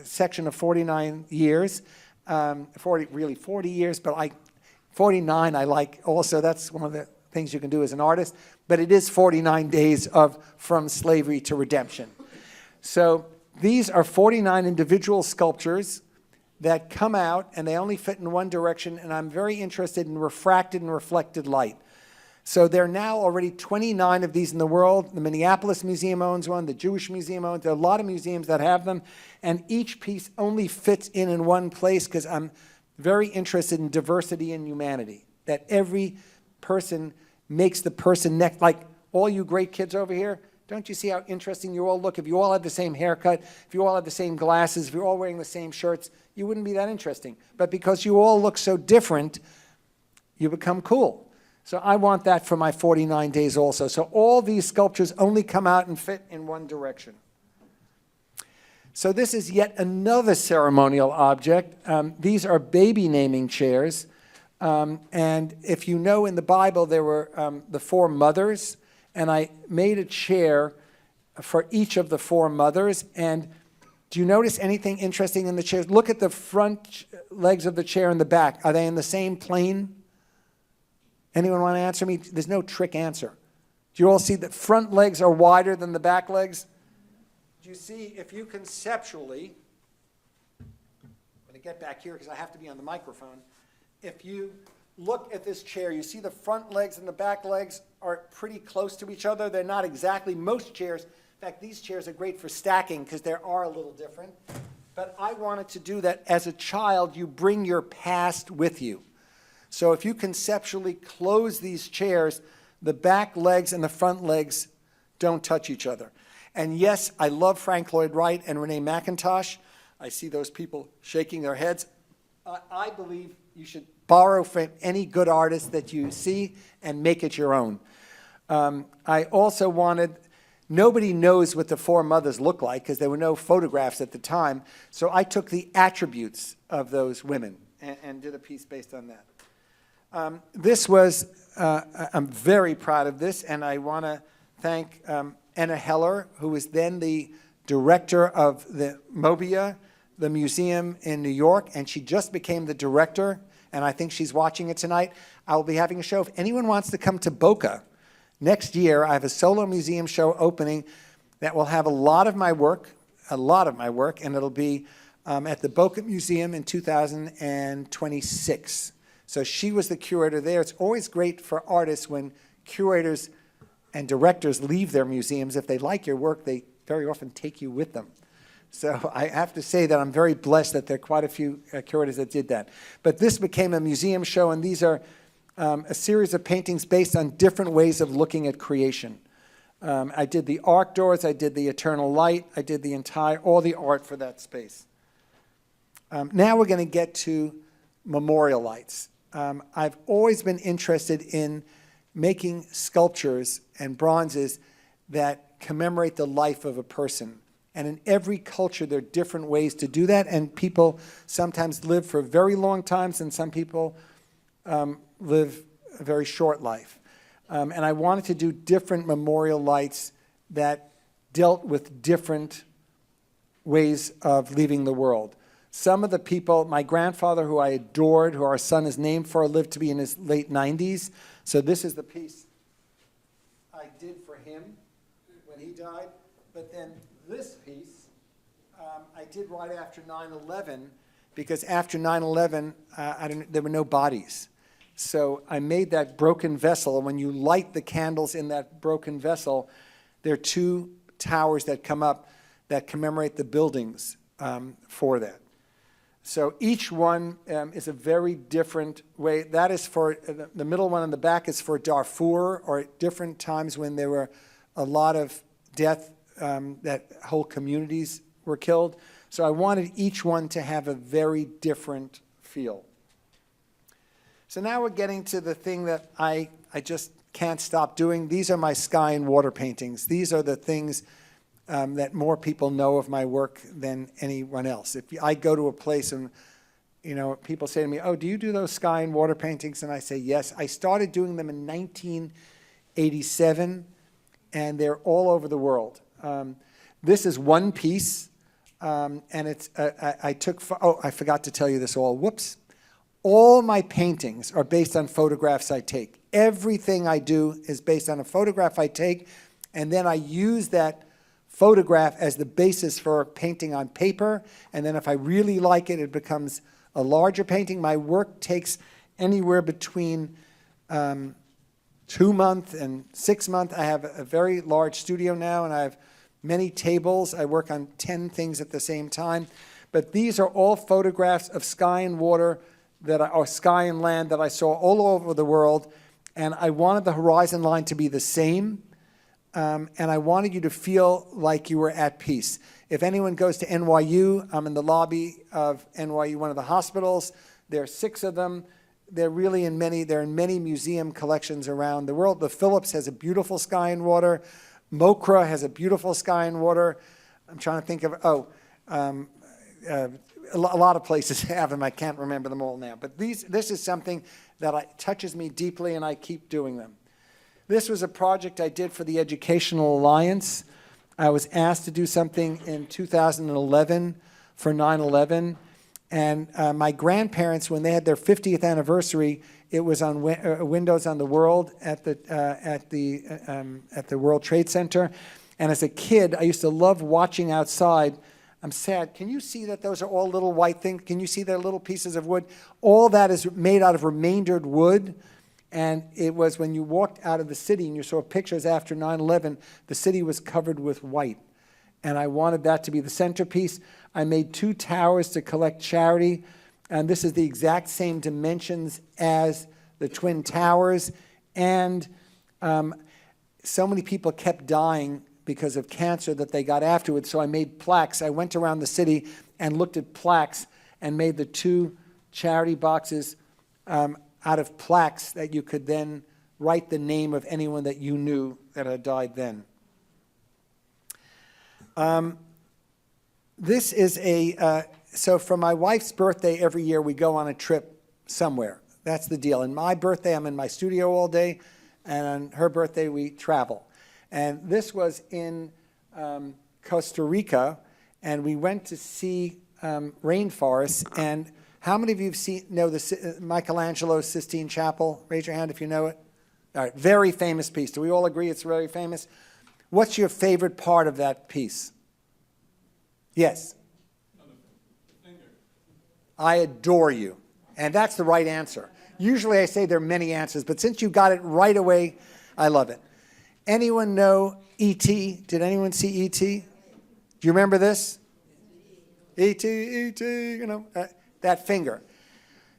section of 49 years, 40 years, but 49 I like also. That's one of the things you can do as an artist. But it is 49 days from slavery to redemption. So these are 49 individual sculptures that come out, and they only fit in one direction, and I'm very interested in refracted and reflected light. So there are now already 29 of these in the world. The Minneapolis Museum owns one, the Jewish Museum owns. There are a lot of museums that have them, and each piece only fits in one place because I'm very interested in diversity and humanity, that every person makes the person next. Like all you great kids over here, don't you see how interesting you all look? If you all have the same haircut, if you all have the same glasses, if you're all wearing the same shirts, you wouldn't be that interesting. But because you all look so different, you become cool. So I want that for my 49 days also. So all these sculptures only come out and fit in one direction. So this is yet another ceremonial object. These are baby naming chairs. And if you know, in the Bible, there were the 4 mothers, and I made a chair for each of the 4 mothers. And do you notice anything interesting in the chairs? Look at the front legs of the chair and the back. Are they in the same plane? Anyone want to answer me? There's no trick answer. Do you all see that front legs are wider than the back legs? Do you see, if you conceptually, I'm going to get back here because I have to be on the microphone. If you look at this chair, you see the front legs and the back legs are pretty close to each other. They're not exactly, most chairs, in fact, these chairs are great for stacking because they are a little different. But I wanted to do that. As a child, you bring your past with you. So if you conceptually close these chairs, the back legs and the front legs don't touch each other. And yes, I love Frank Lloyd Wright and Renee McIntosh. I see those people shaking their heads. I believe you should borrow from any good artist that you see and make it your own. I also wanted, nobody knows what the 4 mothers look like because there were no photographs at the time. So I took the attributes of those women and did a piece based on that. This was, I'm very proud of this, and I want to thank Anna Heller, who was then the director of the Mobia, the museum in New York, and she just became the director, and I think she's watching it tonight. I will be having a show. If anyone wants to come to Boca next year, I have a solo museum show opening that will have a lot of my work, and it'll be at the Boca Museum in 2026. So she was the curator there. It's always great for artists when curators and directors leave their museums. If they like your work, they very often take you with them. So I have to say that I'm very blessed that there are quite a few curators that did that. But this became a museum show, and these are a series of paintings based on different ways of looking at creation. I did the arc doors, I did the eternal light, I did all the art for that space. Now we're going to get to memorial lights. I've always been interested in making sculptures and bronzes that commemorate the life of a person. And in every culture, there are different ways to do that, and people sometimes live for very long times, and some people live a very short life. And I wanted to do different memorial lights that dealt with different ways of leaving the world. Some of the people, my grandfather, who I adored, who our son is named for, lived to be in his late 90s. So this is the piece I did for him when he died. But then this piece I did right after 9/11, because after 9/11, there were no bodies. So I made that broken vessel, and when you light the candles in that broken vessel, there are two towers that come up that commemorate the buildings for that. So each one is a very different way. That is for, the middle one on the back is for Darfur, or at different times when there were a lot of death, that whole communities were killed. So I wanted each one to have a very different feel. So now we're getting to the thing that I just can't stop doing. These are my sky and water paintings. These are the things that more people know of my work than anyone else. If I go to a place and people say to me, "Oh, do you do those sky and water paintings?" And I say, "Yes." I started doing them in 1987, and they're all over the world. This is one piece, and it's I forgot to tell you this all. Whoops. All my paintings are based on photographs I take. Everything I do is based on a photograph I take, and then I use that photograph as the basis for painting on paper, and then if I really like it, it becomes a larger painting. My work takes anywhere between 2 months and 6 months. I have a very large studio now, and I have many tables. I work on 10 things at the same time. But these are all photographs of sky and water, or sky and land, that I saw all over the world. And I wanted the horizon line to be the same. And I wanted you to feel like you were at peace. If anyone goes to NYU, I'm in the lobby of NYU, one of the hospitals. There are 6 of them. They're in many museum collections around the world. The Phillips has a beautiful sky and water. Mokra has a beautiful sky and water. I'm trying to think of, a lot of places have them. I can't remember them all now. But this is something that touches me deeply, and I keep doing them. This was a project I did for the Educational Alliance. I was asked to do something in 2011 for 9/11. And my grandparents, when they had their 50th anniversary, it was on Windows on the World at the World Trade Center. And as a kid, I used to love watching outside. I'm sad. Can you see that those are all little white things? Can you see they're little pieces of wood? All that is made out of remaindered wood. And it was when you walked out of the city and you saw pictures after 9/11, the city was covered with white. And I wanted that to be the centerpiece. I made 2 towers to collect charity. And this is the exact same dimensions as the Twin Towers. And so many people kept dying because of cancer that they got afterwards. So I made plaques. I went around the city and looked at plaques and made the 2 charity boxes out of plaques that you could then write the name of anyone that you knew that had died then. This is so for my wife's birthday every year we go on a trip somewhere. That's the deal. On my birthday, I'm in my studio all day, and on her birthday, we travel. And this was in Costa Rica, and we went to see rainforests. And how many of you know the Michelangelo's Sistine Chapel? Raise your hand if you know it. All right, very famous piece. Do we all agree it's very famous? What's your favorite part of that piece? Yes? I adore you. And that's the right answer. Usually I say there are many answers, but since you got it right away, I love it. Anyone know E.T.? Did anyone see E.T.? Do you remember this? E.T., E.T., you know, that finger.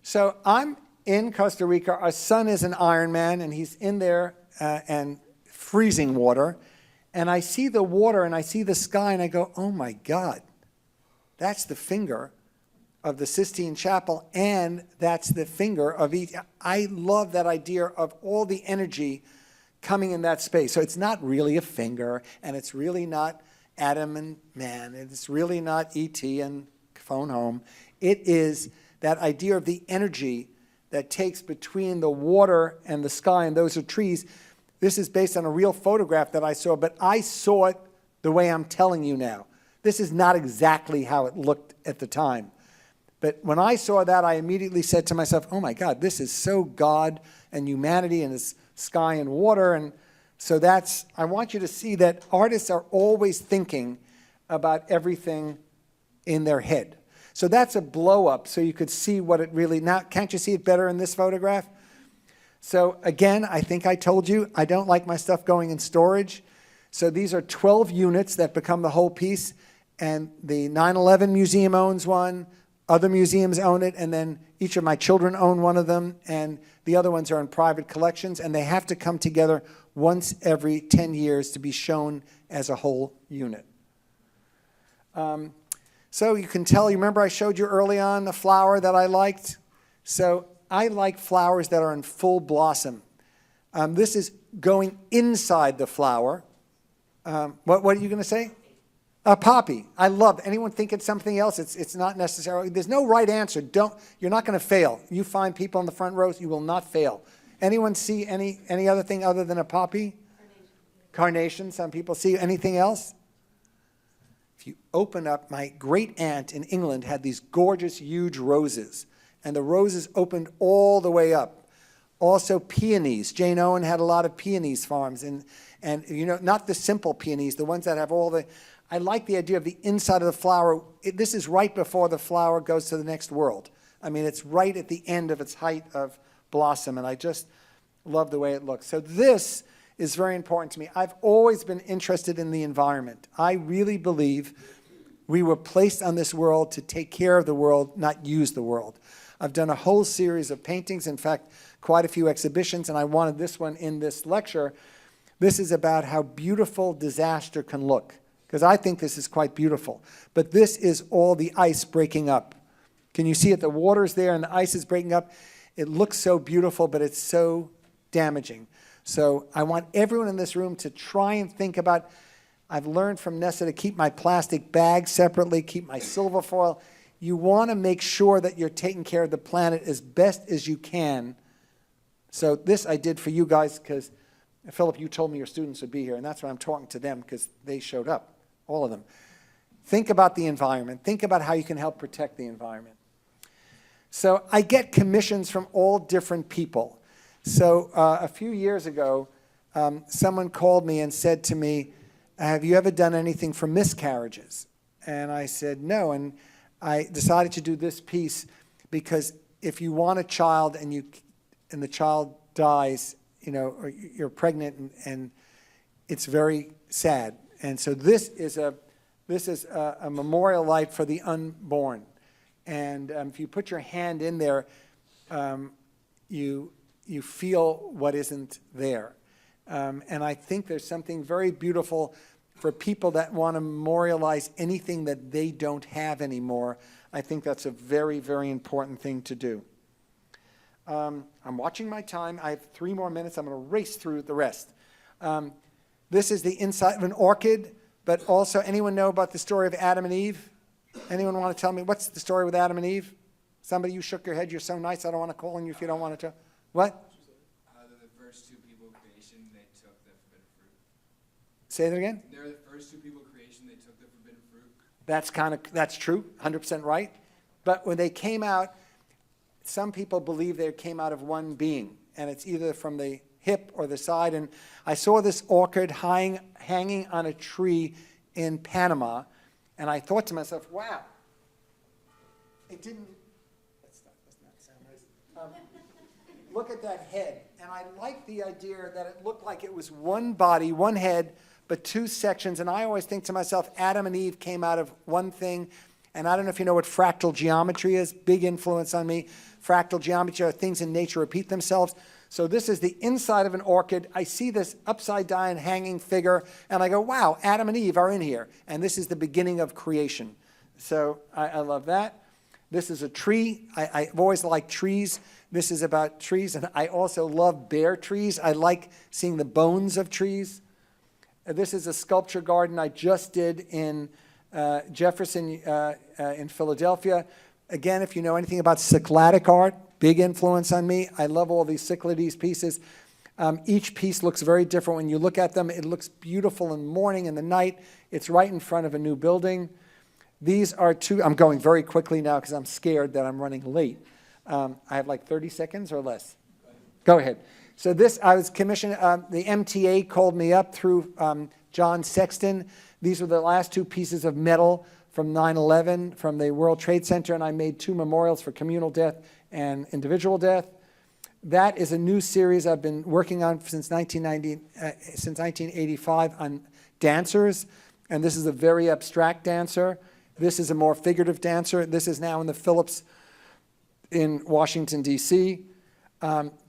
So I'm in Costa Rica. Our son is an Iron Man, and he's in there and freezing water. And I see the water, and I see the sky, and I go, oh, my God. That's the finger of the Sistine Chapel, and that's the finger of E.T. I love that idea of all the energy coming in that space. So it's not really a finger, and it's really not Adam and man, and it's really not E.T. and phone home. It is that idea of the energy that takes between the water and the sky, and those are trees. This is based on a real photograph that I saw, but I saw it the way I'm telling you now. This is not exactly how it looked at the time. But when I saw that, I immediately said to myself, oh my God, this is so God and humanity and this sky and water. And so I want you to see that artists are always thinking about everything in their head. So that's a blow up so you could see what it really, now can't you see it better in this photograph? So again, I think I told you, I don't like my stuff going in storage. So these are 12 units that become the whole piece. And the 9/11 Museum owns one. Other museums own it, and then each of my children own one of them, and the other ones are in private collections, and they have to come together once every 10 years to be shown as a whole unit. So you can tell, you remember I showed you early on the flower that I liked? So I like flowers that are in full blossom. This is going inside the flower. What are you going to say? A poppy. I love it. Anyone think it's something else? It's not necessarily. There's no right answer. You're not going to fail. You find people in the front rows, you will not fail. Anyone see any other thing other than a poppy? Carnation. Some people see. Anything else? If you open up, my great aunt in England had these gorgeous, huge roses, and the roses opened all the way up. Also peonies. Jane Owen had a lot of peonies farms, and you know, not the simple peonies, the ones that have all the. I like the idea of the inside of the flower. This is right before the flower goes to the next world. I mean, it's right at the end of its height of blossom, and I just love the way it looks. So this is very important to me. I've always been interested in the environment. I really believe we were placed on this world to take care of the world, not use the world. I've done a whole series of paintings, in fact, quite a few exhibitions, and I wanted this one in this lecture. This is about how beautiful disaster can look, because I think this is quite beautiful. But this is all the ice breaking up. Can you see it? The water's there and the ice is breaking up. It looks so beautiful, but it's so damaging. So I want everyone in this room to try and think about, I've learned from Nessa to keep my plastic bag separately, keep my silver foil. You want to make sure that you're taking care of the planet as best as you can. So this I did for you guys because, Philip, you told me your students would be here, and that's why I'm talking to them, because they showed up. All of them. Think about the environment. Think about how you can help protect the environment. So I get commissions from all different people. So a few years ago, someone called me and said to me, have you ever done anything for miscarriages? And I said, no. And I decided to do this piece because if you want a child and the child dies, you know, or you're pregnant and it's very sad. And so this is a memorial light for the unborn. And if you put your hand in there, you feel what isn't there. And I think there's something very beautiful for people that want to memorialize anything that they don't have anymore. I think that's a very, very important thing to do. I'm watching my time. I have 3 more minutes. I'm going to race through the rest. This is the inside of an orchid, but also, anyone know about the story of Adam and Eve? Anyone want to tell me, what's the story with Adam and Eve? Somebody, you shook your head, you're so nice, I don't want to call on you if you don't want to tell. What? The first 2 people creation, they took the forbidden fruit. Say that again? They're the first 2 people creation, they took the forbidden fruit. That's true, 100% right. But when they came out, some people believe they came out of one being, and it's either from the hip or the side. And I saw this orchid hanging on a tree in Panama, and I thought to myself, wow, it didn't, does not sound nice. Look at that head. And I like the idea that it looked like it was one body, one head, but two sections. And I always think to myself, Adam and Eve came out of one thing. And I don't know if you know what fractal geometry is, big influence on me. Fractal geometry are things in nature repeat themselves. So this is the inside of an orchid. I see this upside down hanging figure, and I go, wow, Adam and Eve are in here. And this is the beginning of creation. So I love that. This is a tree. I've always liked trees. This is about trees, and I also love bare trees. I like seeing the bones of trees. This is a sculpture garden I just did in Jefferson in Philadelphia. Again, if you know anything about Cycladic art, big influence on me. I love all these Cyclades pieces. Each piece looks very different. When you look at them, it looks beautiful in the morning and the night. It's right in front of a new building. These are two, I'm going very quickly now because I'm scared that I'm running late. I have like 30 seconds or less. Go ahead. So this, I was commissioned, the MTA called me up through John Sexton. These were the last two pieces of metal from 9/11 from the World Trade Center, and I made two memorials for communal death and individual death. That is a new series I've been working on since 1985 on dancers, and this is a very abstract dancer. This is a more figurative dancer. This is now in the Phillips in Washington, D.C.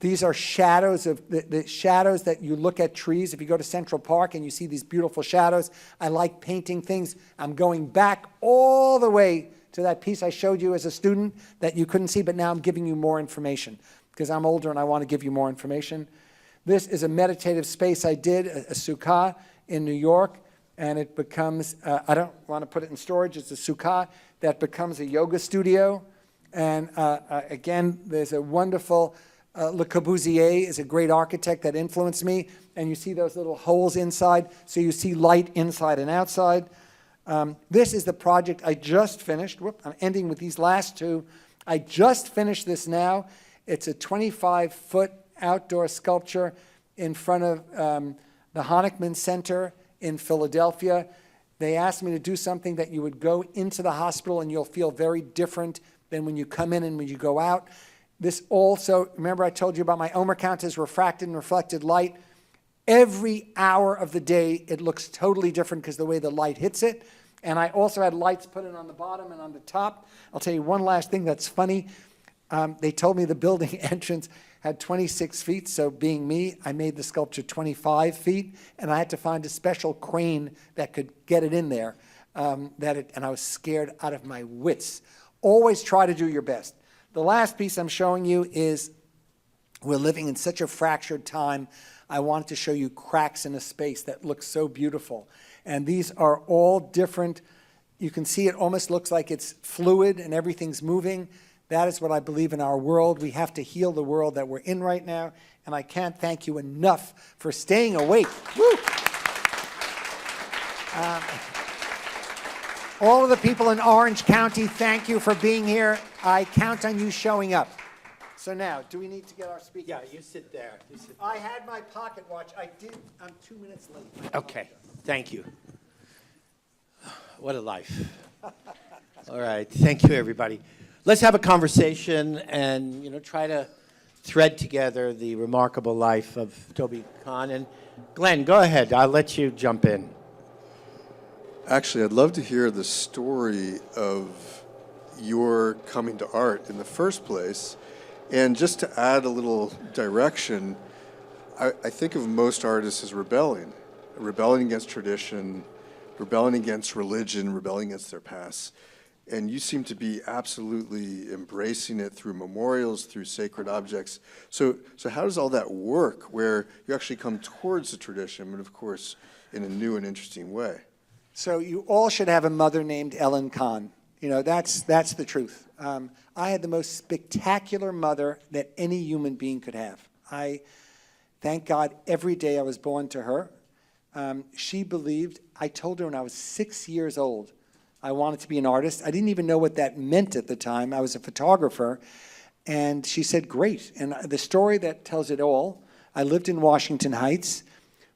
These are shadows of the shadows that you look at trees. If you go to Central Park and you see these beautiful shadows, I like painting things. I'm going back all the way to that piece I showed you as a student that you couldn't see, but now I'm giving you more information because I'm older and I want to give you more information. This is a meditative space I did, a sukkah in New York, and it becomes, I don't want to put it in storage, it's a sukkah that becomes a yoga studio. And again, there's a wonderful, Le Corbusier is a great architect that influenced me, and you see those little holes inside, so you see light inside and outside. This is the project I just finished. Whoop, I'm ending with these last two. I just finished this now. It's a 25-foot outdoor sculpture in front of the Honickman Center in Philadelphia. They asked me to do something that you would go into the hospital and you'll feel very different than when you come in and when you go out. This also, remember I told you about my Omer count as refracted and reflected light. Every hour of the day, it looks totally different because the way the light hits it. And I also had lights put in on the bottom and on the top. I'll tell you one last thing that's funny. They told me the building entrance had 26 feet, so being me, I made the sculpture 25 feet, and I had to find a special crane that could get it in there, and I was scared out of my wits. Always try to do your best. The last piece I'm showing you is, we're living in such a fractured time. I wanted to show you cracks in a space that looks so beautiful. And these are all different. You can see it almost looks like it's fluid and everything's moving. That is what I believe in our world. We have to heal the world that we're in right now. And I can't thank you enough for staying awake. Woo! All of the people in Orange County, thank you for being here. I count on you showing up. So now, do we need to get our speakers? Yeah, you sit there. You sit I had my pocket watch. I'm 2 minutes late. Okay, thank you. What a life. All right, thank you, everybody. Let's have a conversation and, try to thread together the remarkable life of Tobi Kahn. And Glenn, go ahead. I'll let you jump in. Actually, I'd love to hear the story of your coming to art in the first place. And just to add a little direction, I think of most artists as rebelling against tradition, rebelling against religion, rebelling against their past. And you seem to be absolutely embracing it through memorials, through sacred objects. So how does all that work, where you actually come towards the tradition, but of course, in a new and interesting way? So you all should have a mother named Ellen Kahn. That's the truth. I had the most spectacular mother that any human being could have. I thank God every day I was born to her. She believed, I told her when I was 6 years old, I wanted to be an artist. I didn't even know what that meant at the time. I was a photographer. And she said, great. And the story that tells it all, I lived in Washington Heights.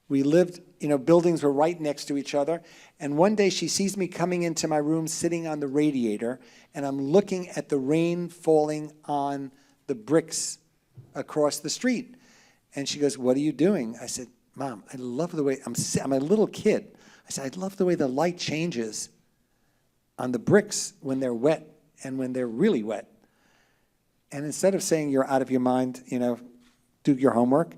We lived, buildings were right next to each other. And one day she sees me coming into my room, sitting on the radiator, and I'm looking at the rain falling on the bricks across the street. And she goes, what are you doing? I said, Mom, I love the way, I'm a little kid. I said, I love the way the light changes on the bricks when they're wet and when they're really wet. And instead of saying you're out of your mind, do your homework,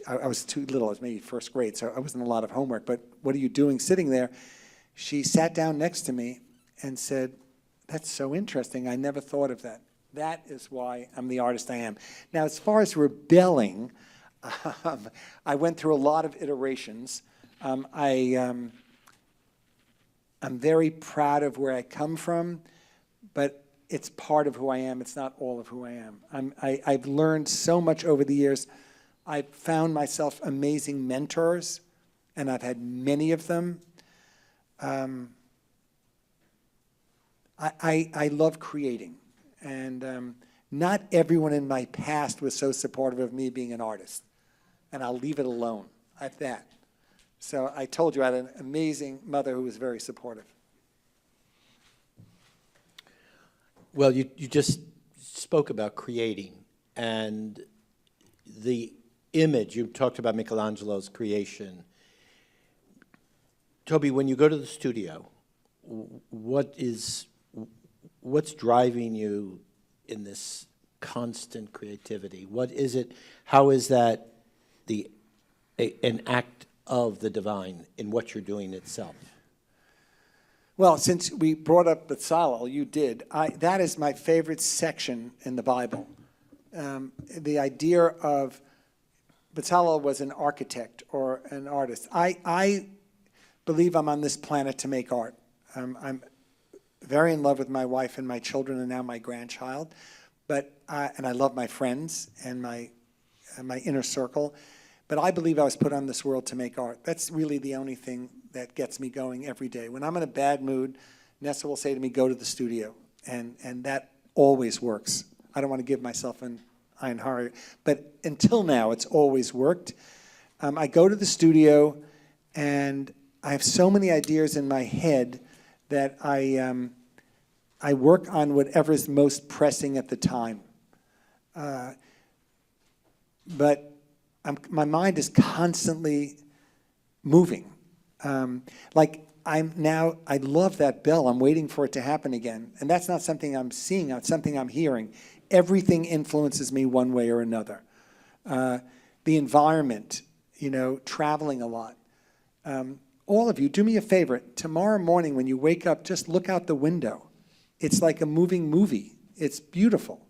I was too little, I was maybe first grade, so I wasn't a lot of homework, but what are you doing sitting there? She sat down next to me and said, that's so interesting, I never thought of that. That is why I'm the artist I am. Now, as far as rebelling, I went through a lot of iterations. I'm very proud of where I come from, but it's part of who I am. It's not all of who I am. I've learned so much over the years. I've found myself amazing mentors, and I've had many of them. I love creating, and not everyone in my past was so supportive of me being an artist, and I'll leave it alone at that. So I told you I had an amazing mother who was very supportive. Well, you just spoke about creating, and the image, you talked about Michelangelo's creation. Tobi, when you go to the studio, what's driving you in this constant creativity? What is it, how is that an act of the divine in what you're doing itself? Well, since we brought up Betzalel, you did. That is my favorite section in the Bible. The idea of Betzalel was an architect or an artist. I believe I'm on this planet to make art. I'm very in love with my wife and my children and now my grandchild, and I love my friends and my inner circle. But I believe I was put on this world to make art. That's really the only thing that gets me going every day. When I'm in a bad mood, Nessa will say to me, go to the studio. And that always works. I don't want to give myself an iron heart. But until now, it's always worked. I go to the studio, and I have so many ideas in my head that I work on whatever's most pressing at the time. But my mind is constantly moving. I love that bell. I'm waiting for it to happen again. And that's not something I'm seeing, it's something I'm hearing. Everything influences me one way or another. The environment, traveling a lot. All of you, do me a favor. Tomorrow morning when you wake up, just look out the window. It's like a moving movie. It's beautiful.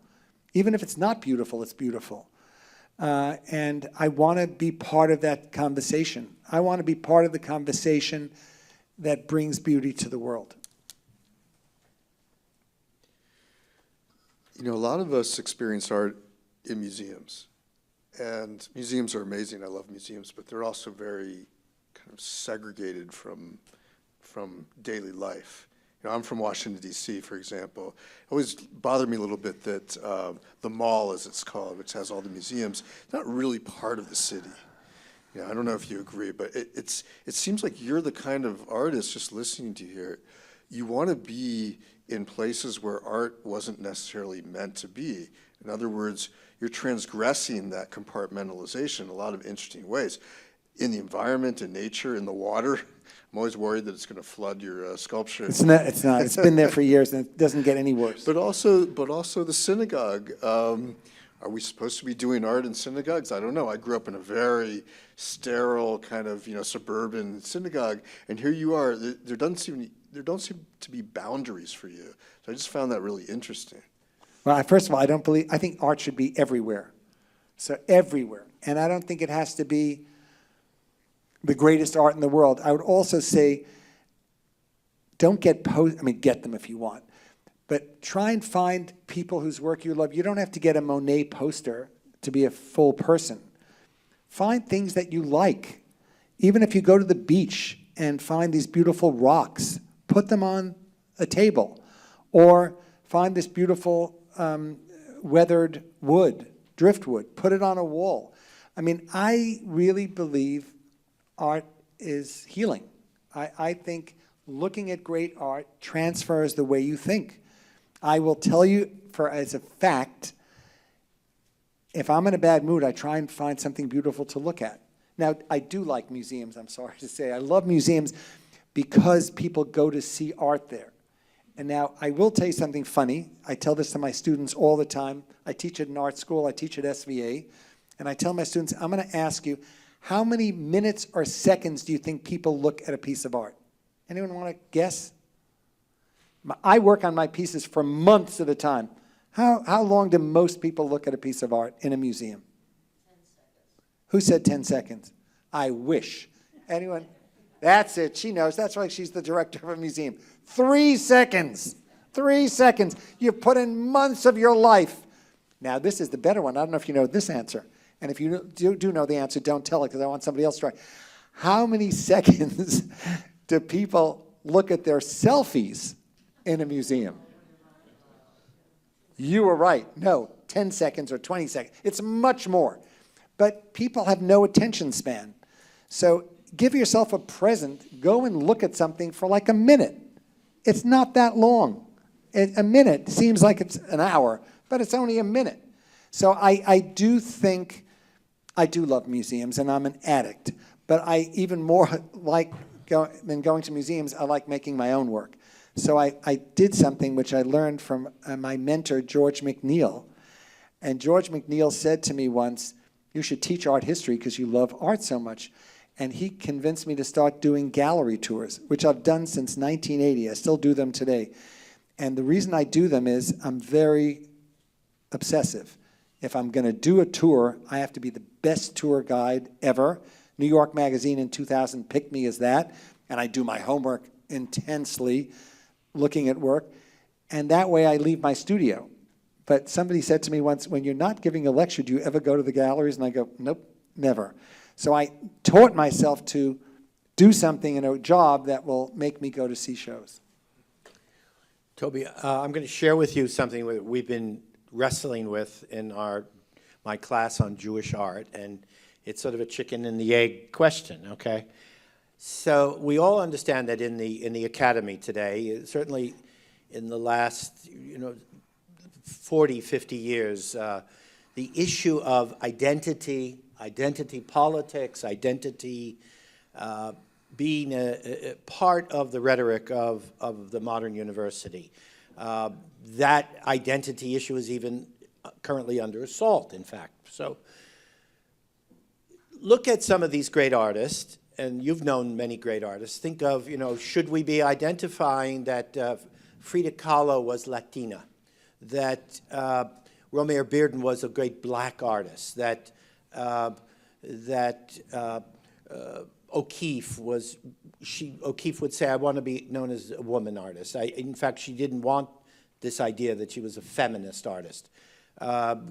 Even if it's not beautiful, it's beautiful. And I want to be part of that conversation. I want to be part of the conversation that brings beauty to the world. A lot of us experience art in museums. And museums are amazing. I love museums, but they're also very kind of segregated from daily life. I'm from Washington, D.C., for example. It always bothered me a little bit that the mall, as it's called, which has all the museums, it's not really part of the city. I don't know if you agree, but it seems like you're the kind of artist, just listening to you here, you want to be in places where art wasn't necessarily meant to be. In other words, you're transgressing that compartmentalization in a lot of interesting ways. In the environment, in nature, in the water. I'm always worried that it's going to flood your sculpture. It's not. It's been there for years, and it doesn't get any worse. But also the synagogue. Are we supposed to be doing art in synagogues? I don't know. I grew up in a very sterile kind of suburban synagogue, and here you are. There don't seem to be boundaries for you. So I just found that really interesting. Well, first of all, I think art should be everywhere. So everywhere, and I don't think it has to be the greatest art in the world. I would also say, don't get get them if you want, but try and find people whose work you love. You don't have to get a Monet poster to be a full person. Find things that you like. Even if you go to the beach and find these beautiful rocks, put them on a table, or find this beautiful weathered wood, driftwood, put it on a wall. I mean, I really believe art is healing. I think looking at great art transfers the way you think. I will tell you as a fact, if I'm in a bad mood, I try and find something beautiful to look at. Now, I do like museums, I'm sorry to say. I love museums because people go to see art there. And now, I will tell you something funny. I tell this to my students all the time. I teach at an art school. I teach at SVA. And I tell my students, I'm going to ask you, how many minutes or seconds do you think people look at a piece of art? Anyone want to guess? I work on my pieces for months at a time. How long do most people look at a piece of art in a museum? 10 seconds. Who said 10 seconds? I wish. Anyone? That's it. She knows. That's why she's the director of a museum. 3 seconds. 3 seconds. You've put in months of your life. Now, this is the better one. I don't know if you know this answer. And if you do know the answer, don't tell it because I want somebody else to try. How many seconds do people look at their selfies in a museum? You were right. No, 10 seconds or 20 seconds. It's much more. But people have no attention span. So give yourself a present. Go and look at something for like a minute. It's not that long. A minute seems like it's an hour, but it's only a minute. So I do think, I do love museums, and I'm an addict. But I even more like than going to museums, I like making my own work. So I did something which I learned from my mentor, George McNeil. And George McNeil said to me once, you should teach art history because you love art so much. And he convinced me to start doing gallery tours, which I've done since 1980. I still do them today. And the reason I do them is I'm very obsessive. If I'm going to do a tour, I have to be the best tour guide ever. New York Magazine in 2000 picked me as that. And I do my homework intensely, looking at work. And that way I leave my studio. But somebody said to me once, when you're not giving a lecture, do you ever go to the galleries? And I go, nope, never. So I taught myself to do something in a job that will make me go to see shows. Tobi, I'm going to share with you something that we've been wrestling with in my class on Jewish art, and it's sort of a chicken and the egg question, okay? So we all understand that in the academy today, certainly in the last 40, 50 years, the issue of identity politics, identity being a part of the rhetoric of the modern university. That identity issue is even currently under assault, in fact. So look at some of these great artists, and you've known many great artists. Think of, should we be identifying that Frida Kahlo was Latina, that Romare Bearden was a great black artist, that O'Keeffe would say, I want to be known as a woman artist. In fact, she didn't want this idea that she was a feminist artist.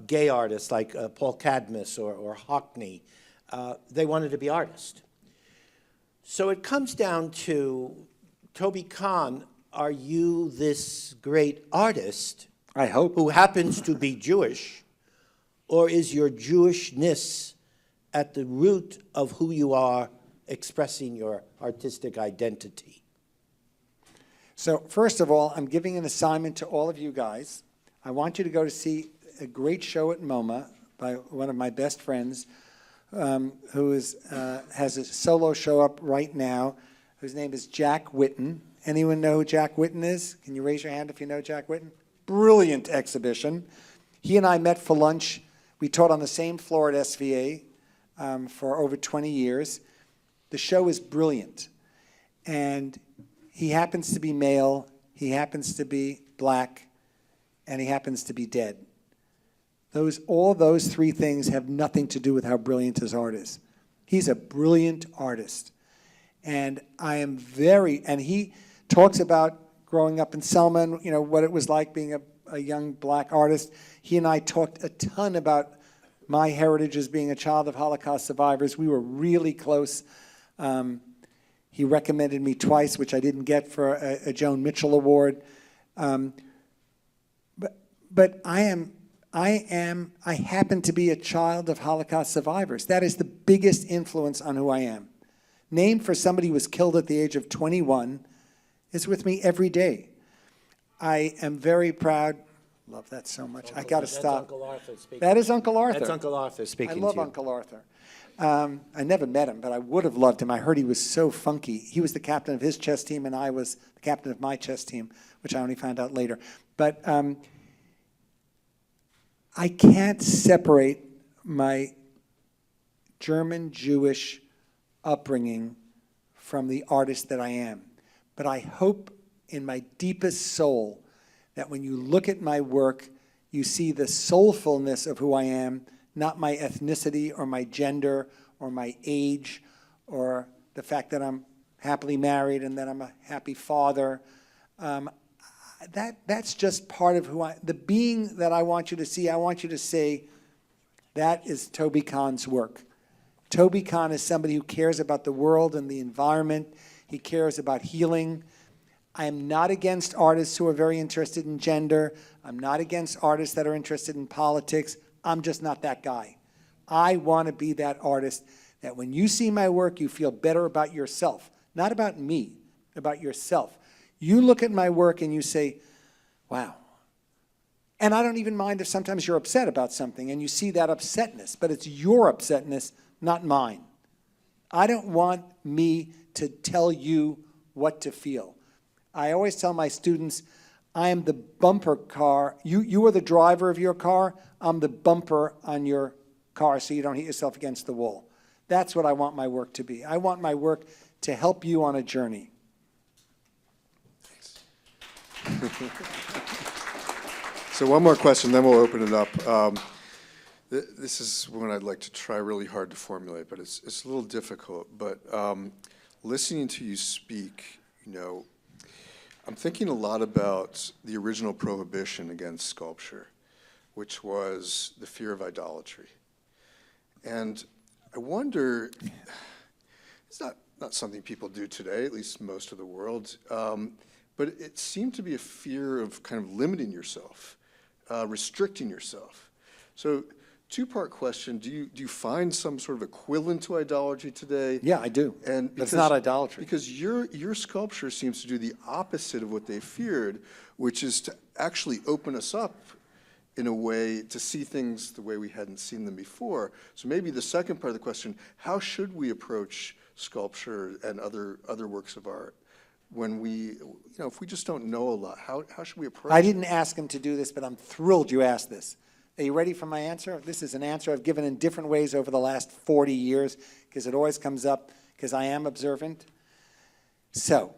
Gay artists like Paul Cadmus or Hockney, they wanted to be artists. So it comes down to, Tobi Kahn, are you this great artist? I hope. Who happens to be Jewish, or is your Jewishness at the root of who you are expressing your artistic identity? So first of all, I'm giving an assignment to all of you guys. I want you to go to see a great show at MoMA by one of my best friends who has a solo show up right now, whose name is Jack Whitten. Anyone know who Jack Whitten is? Can you raise your hand if you know Jack Whitten? Brilliant exhibition. He and I met for lunch. We taught on the same floor at SVA for over 20 years. The show is brilliant. And he happens to be male, he happens to be black, and he happens to be dead. All those three things have nothing to do with how brilliant his art is. He's a brilliant artist. And and he talks about growing up in Selma, what it was like being a young black artist. He and I talked a ton about my heritage as being a child of Holocaust survivors. We were really close. He recommended me twice, which I didn't get for a Joan Mitchell Award. But I happen to be a child of Holocaust survivors. That is the biggest influence on who I am. Named for somebody who was killed at the age of 21 is with me every day. I am very proud. Love that so much. I got to stop. Uncle Arthur speaking. That is Uncle Arthur. That's Uncle Arthur speaking to you. I love Uncle Arthur. I never met him, but I would have loved him. I heard he was so funky. He was the captain of his chess team, and I was the captain of my chess team, which I only found out later. But I can't separate my German Jewish upbringing from the artist that I am. But I hope in my deepest soul that when you look at my work, you see the soulfulness of who I am, not my ethnicity or my gender or my age or the fact that I'm happily married and that I'm a happy father. That's just part of who the being that I want you to see. I want you to say, that is Tobi Kahn's work. Tobi Kahn is somebody who cares about the world and the environment. He cares about healing. I am not against artists who are very interested in gender. I'm not against artists that are interested in politics. I'm just not that guy. I want to be that artist that when you see my work, you feel better about yourself. Not about me, about yourself. You look at my work and you say, wow. And I don't even mind if sometimes you're upset about something and you see that upsetness, but it's your upsetness, not mine. I don't want me to tell you what to feel. I always tell my students, I am the bumper car. You are the driver of your car. I'm the bumper on your car so you don't hit yourself against the wall. That's what I want my work to be. I want my work to help you on a journey. So one more question, then we'll open it up. This is one I'd like to try really hard to formulate, but it's a little difficult. But listening to you speak, I'm thinking a lot about the original prohibition against sculpture, which was the fear of idolatry. And I wonder, it's not something people do today, at least most of the world, but it seemed to be a fear of kind of limiting yourself, restricting yourself. So two-part question, do you find some sort of equivalent to idolatry today? Yeah, I do. And it's not idolatry. Because your sculpture seems to do the opposite of what they feared, which is to actually open us up in a way to see things the way we hadn't seen them before. So maybe the second part of the question, how should we approach sculpture and other works of art when we, if we just don't know a lot, how should we approach it? I didn't ask him to do this, but I'm thrilled you asked this. Are you ready for my answer? This is an answer I've given in different ways over the last 40 years because it always comes up because I am observant. So,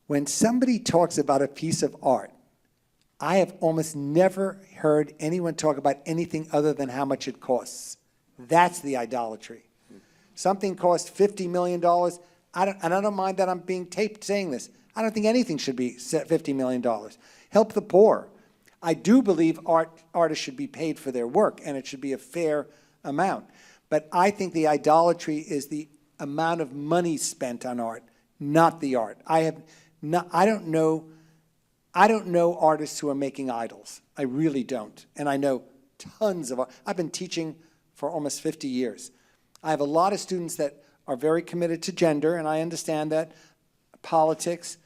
when somebody talks about a piece of art, I have almost never heard anyone talk about anything other than how much it costs. That's the idolatry. Something costs $50 million. I don't mind that I'm being taped saying this. I don't think anything should be $50 million. Help the poor. I do believe artists should be paid for their work, and it should be a fair amount. But I think the idolatry is the amount of money spent on art, not the art. I don't know artists who are making idols. I really don't. And I know tons of art. I've been teaching for almost 50 years. I have a lot of students that are very committed to gender, and I understand that, politics,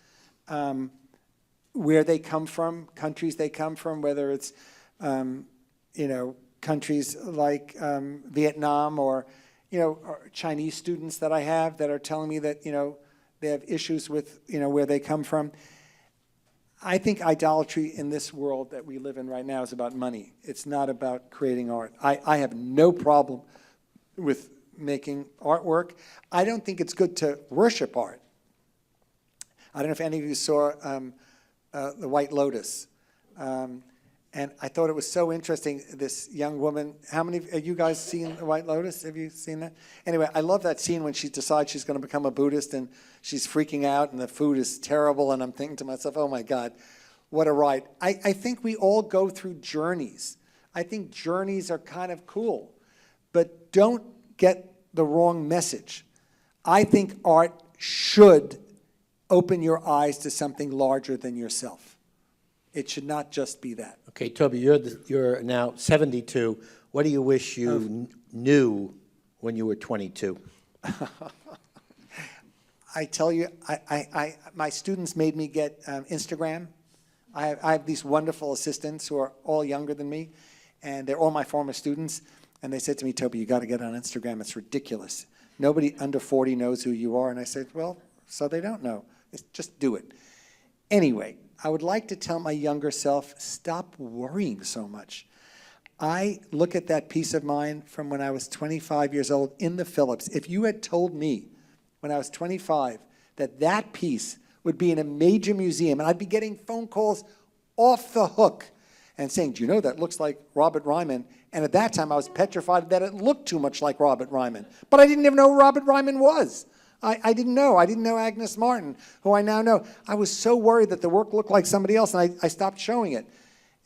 where they come from, countries they come from, whether it's, countries like Vietnam or Chinese students that I have that are telling me that, they have issues with, where they come from. I think idolatry in this world that we live in right now is about money. It's not about creating art. I have no problem with making artwork. I don't think it's good to worship art. I don't know if any of you saw The White Lotus. And I thought it was so interesting, this young woman. How many of you guys seen The White Lotus? Have you seen that? Anyway, I love that scene when she decides she's going to become a Buddhist and she's freaking out and the food is terrible, and I'm thinking to myself, oh my God, what a ride. I think we all go through journeys. I think journeys are kind of cool, but don't get the wrong message. I think art should open your eyes to something larger than yourself. It should not just be that. Okay, Toby, you're now 72. What do you wish you knew when you were 22? I tell you, my students made me get Instagram. I have these wonderful assistants who are all younger than me, and they're all my former students. And they said to me, Toby, you got to get on Instagram. It's ridiculous. Nobody under 40 knows who you are. And I said, well, so they don't know. Just do it. Anyway, I would like to tell my younger self, stop worrying so much. I look at that piece of mine from when I was 25 years old in the Phillips. If you had told me when I was 25 that that piece would be in a major museum, and I'd be getting phone calls off the hook and saying, do you know that looks like Robert Ryman? And at that time, I was petrified that it looked too much like Robert Ryman. But I didn't even know who Robert Ryman was. I didn't know. I didn't know Agnes Martin, who I now know. I was so worried that the work looked like somebody else, and I stopped showing it.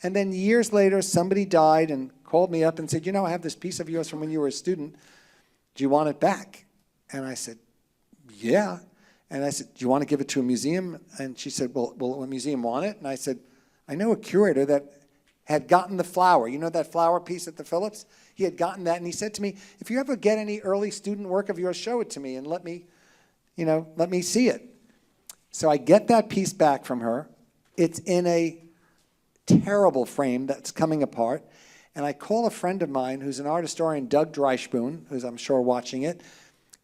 And then years later, somebody died and called me up and said, you know, I have this piece of yours from when you were a student. Do you want it back? And I said, yeah. And I said, do you want to give it to a museum? And she said, well, will a museum want it? And I said, I know a curator that had gotten the flower. You know that flower piece at the Phillips? He had gotten that, and he said to me, if you ever get any early student work of yours, show it to me and let me see it. So I get that piece back from her. It's in a terrible frame that's coming apart. And I call a friend of mine who's an art historian, Doug Dreispoon, who's I'm sure watching it.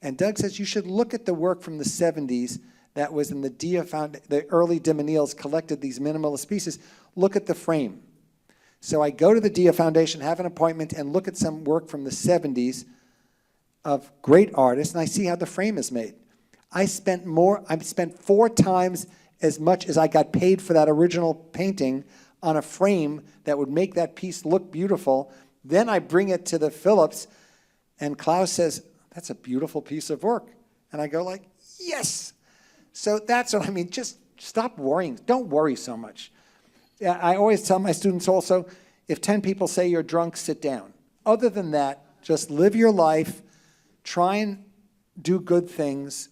And Doug says, you should look at the work from the 70s that was in the the early de Menils collected these minimalist pieces. Look at the frame. So I go to the Dia Foundation, have an appointment, and look at some work from the 70s of great artists, and I see how the frame is made. I spent 4 times as much as I got paid for that original painting on a frame that would make that piece look beautiful. Then I bring it to the Phillips, and Klaus says, that's a beautiful piece of work. And I go like, yes. So that's what I mean. Just stop worrying. Don't worry so much. Yeah, I always tell my students also, if 10 people say you're drunk, sit down. Other than that, just live your life, try and do good things,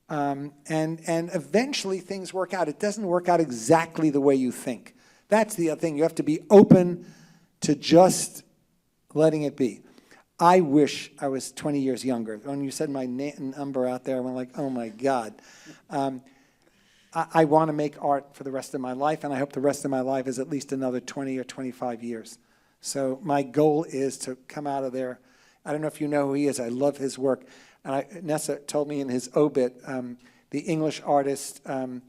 and eventually things work out. It doesn't work out exactly the way you think. That's the other thing. You have to be open to just letting it be. I wish I was 20 years younger. When you said my number out there, I went like, oh my God. I want to make art for the rest of my life, and I hope the rest of my life is at least another 20 or 25 years. So my goal is to come out of there. I don't know if you know who he is. I love his work. And Nessa told me in his obit, the English artist, I'll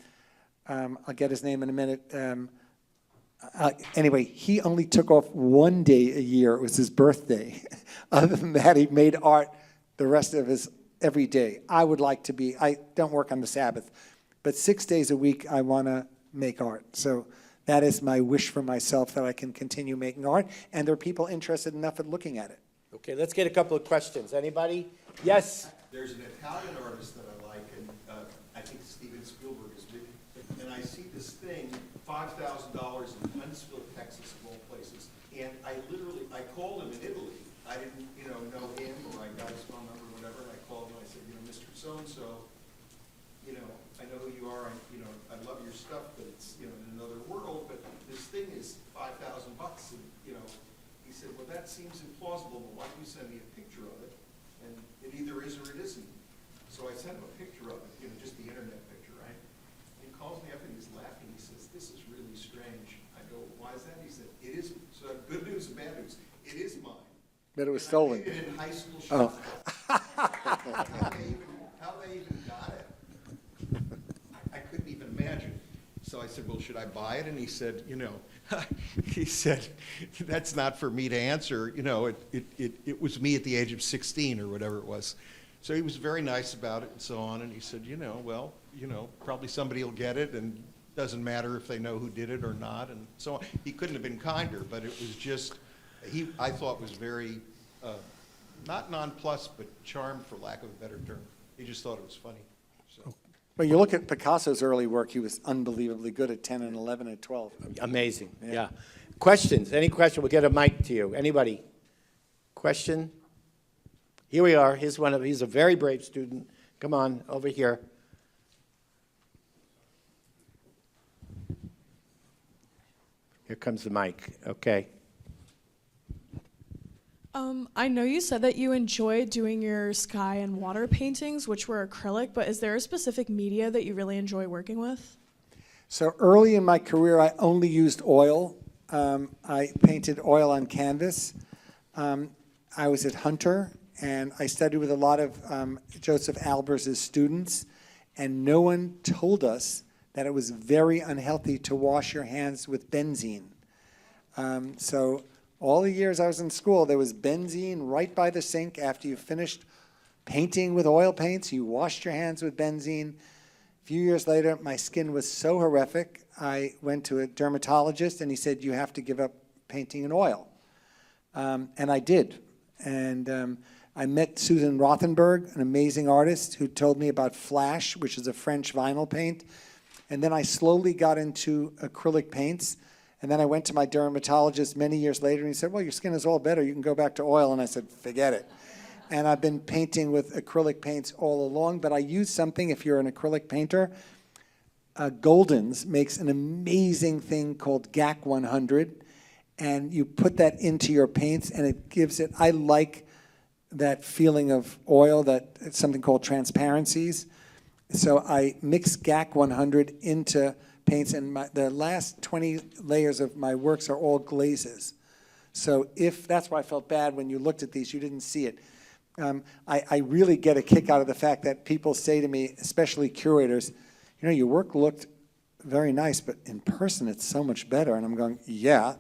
get his name in a minute. Anyway, he only took off 1 day a year. It was his birthday. Other than that, he made art the rest of his every day. I would like to be, I don't work on the Sabbath, but 6 days a week I want to make art. So that is my wish for myself, that I can continue making art, and there are people interested enough in looking at it. Okay, let's get a couple of questions. Anybody? Yes? There's an Italian artist that I like, and I think Steven Spielberg is big. And I see this thing, $5,000 in Huntsville, Texas, of all places. And I called him in Italy. I didn't, know him, or I got his phone number or whatever, and I called him and I said, Mr. So-and-so, I know who you are, I love your stuff, but it's, in another world, but this thing is $5,000, and, he said, well, that seems implausible, but why don't you send me a picture of it? And it either is or it isn't. So I sent him a picture of it, just the internet picture, right? He calls me up and he's laughing, he says, this is really strange. I go, why is that? He said, it is, so good news and bad news, it is mine. But it was stolen. I made it in high school Oh. How they even got it, I couldn't even imagine. So I said, well, should I buy it? And he said, he said, that's not for me to answer. It was me at the age of 16 or whatever it was. So he was very nice about it and so on. And he said, probably somebody will get it, and doesn't matter if they know who did it or not, and so on. He couldn't have been kinder, but it was just, I thought was very, not nonplussed, but charmed, for lack of a better term. He just thought it was funny. So. Well, you look at Picasso's early work, he was unbelievably good at 10 and 11 and 12. Amazing, yeah. Questions? Any question? We'll get a mic to you. Anybody? Question? Here we are. He's a very brave student. Come on, over here. Here comes the mic, okay? I know you said that you enjoy doing your sky and water paintings, which were acrylic, but is there a specific media that you really enjoy working with? So early in my career, I only used oil. I painted oil on canvas. I was at Hunter, and I studied with a lot of Joseph Albers' students, and no one told us that it was very unhealthy to wash your hands with benzene. So all the years I was in school, there was benzene right by the sink. After you finished painting with oil paints, you washed your hands with benzene. A few years later, my skin was so horrific, I went to a dermatologist, and he said, you have to give up painting in oil. And I did. And I met Susan Rothenberg, an amazing artist, who told me about Flash, which is a French vinyl paint. And then I slowly got into acrylic paints. And then I went to my dermatologist many years later, and he said, well, your skin is all better. You can go back to oil. And I said, forget it. And I've been painting with acrylic paints all along. But I use something, if you're an acrylic painter, Golden's makes an amazing thing called GAC 100. And you put that into your paints, and it gives it, I like that feeling of oil, that it's something called transparencies. So I mix GAC 100 into paints, and the last 20 layers of my works are all glazes. So that's why I felt bad when you looked at these, you didn't see it. I really get a kick out of the fact that people say to me, especially curators, you know, your work looked very nice, but in person it's so much better. And I'm going, yeah.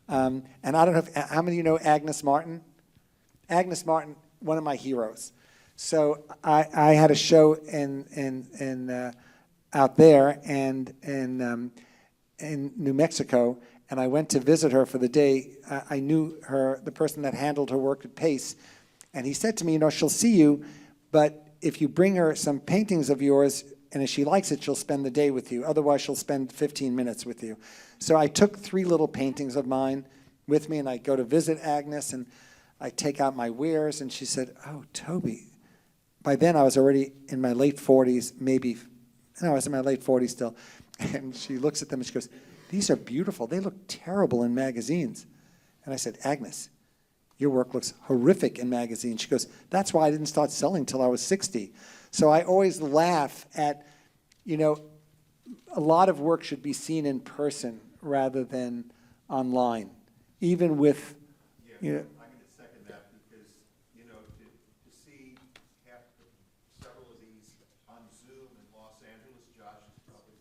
And I don't know how many of you know Agnes Martin? Agnes Martin, one of my heroes. So I had a show out there and in New Mexico, and I went to visit her for the day. I knew her, the person that handled her work at Pace, and he said to me, you know, she'll see you, but if you bring her some paintings of yours, and if she likes it, she'll spend the day with you. Otherwise, she'll spend 15 minutes with you. So I took 3 little paintings of mine with me, and I go to visit Agnes, and I take out my wares, and she said, oh, Toby. By then, I was already in my late 40s, I was in my late 40s still. And she looks at them, and she goes, these are beautiful. They look terrible in magazines. And I said, Agnes, your work looks horrific in magazines. She goes, that's why I didn't start selling till I was 60. So I always laugh at, you know, a lot of work should be seen in person rather than online, even with, you know. I'm going to second that because, you know, to see several of these on Zoom in Los Angeles, Josh is probably,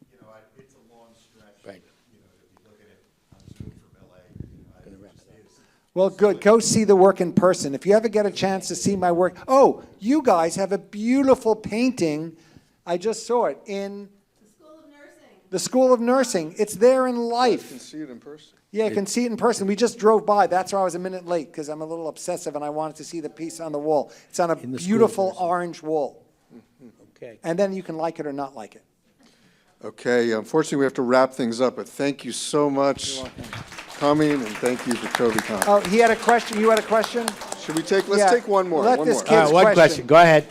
you know, it's a long stretch. Right. You know, if you look at it on Zoom from LA, you know, it just is. Well, good. Go see the work in person. If you ever get a chance to see my work. Oh, you guys have a beautiful painting. I just saw it in the School of Nursing. It's there in You life. can see it in person. Yeah, you can see it in person. We just drove by. That's why I was a minute late, because I'm a little obsessive and I wanted to see the piece on the wall. It's on a In the School of beautiful Nursing. orange wall. Okay. And then you can like it or not like it. Okay, unfortunately, we have to wrap things up, but thank you so much for coming, and thank you for Tobi Kahn. Oh, he had a question. You had a question? Should we take, Yeah. let's take one more. Let one this more. kid- Kids' One question. question, go ahead.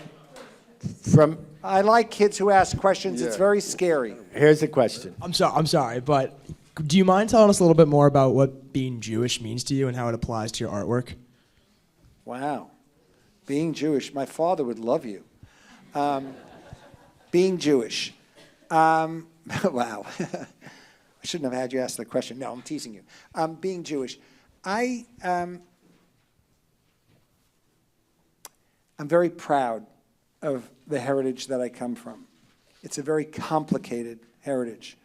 From, I like kids who ask questions. It's Yeah. very scary. here's the question. I'm sorry, but do you mind telling us a little bit more about what being Jewish means to you and how it applies to your artwork? Wow. Being Jewish. My father would love you. Being Jewish. Wow. I shouldn't have had you ask the question. No, I'm teasing you. Being Jewish. I'm very proud of the heritage that I come from. It's a very complicated heritage.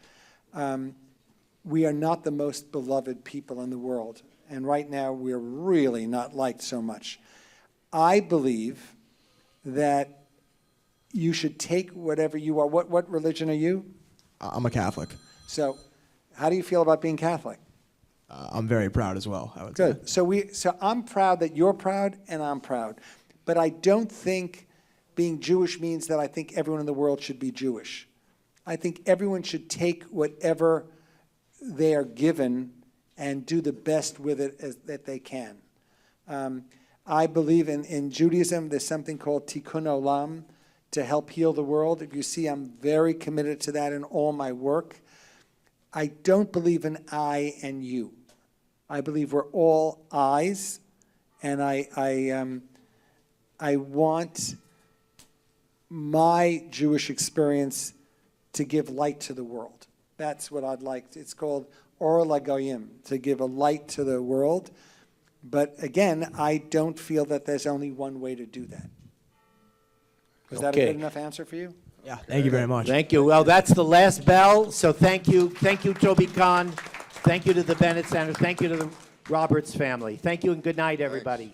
We are not the most beloved people in the world, and right now we're really not liked so much. I believe that you should take whatever you are. What religion are you? I'm a Catholic. So how do you feel about being Catholic? I'm very proud as well, I would say. Good. So I'm proud that you're proud and I'm proud. But I don't think being Jewish means that I think everyone in the world should be Jewish. I think everyone should take whatever they are given and do the best with it that they can. I believe in Judaism, there's something called tikkun olam, to help heal the world. If you see, I'm very committed to that in all my work. I don't believe in I and you. I believe we're all I's, and I want my Jewish experience to give light to the world. That's what I'd like. It's called Or LaGoyim, to give a light to the world. But again, I don't feel that there's only one way to do that. Was that a Okay. good enough answer for you? Yeah, thank you very much. Thank you. Well, that's the last bell, so thank you. Thank you, Tobi Kahn. Thank you to the Bennett Center. Thank you to the Roberts family. Thank you and good night, everybody.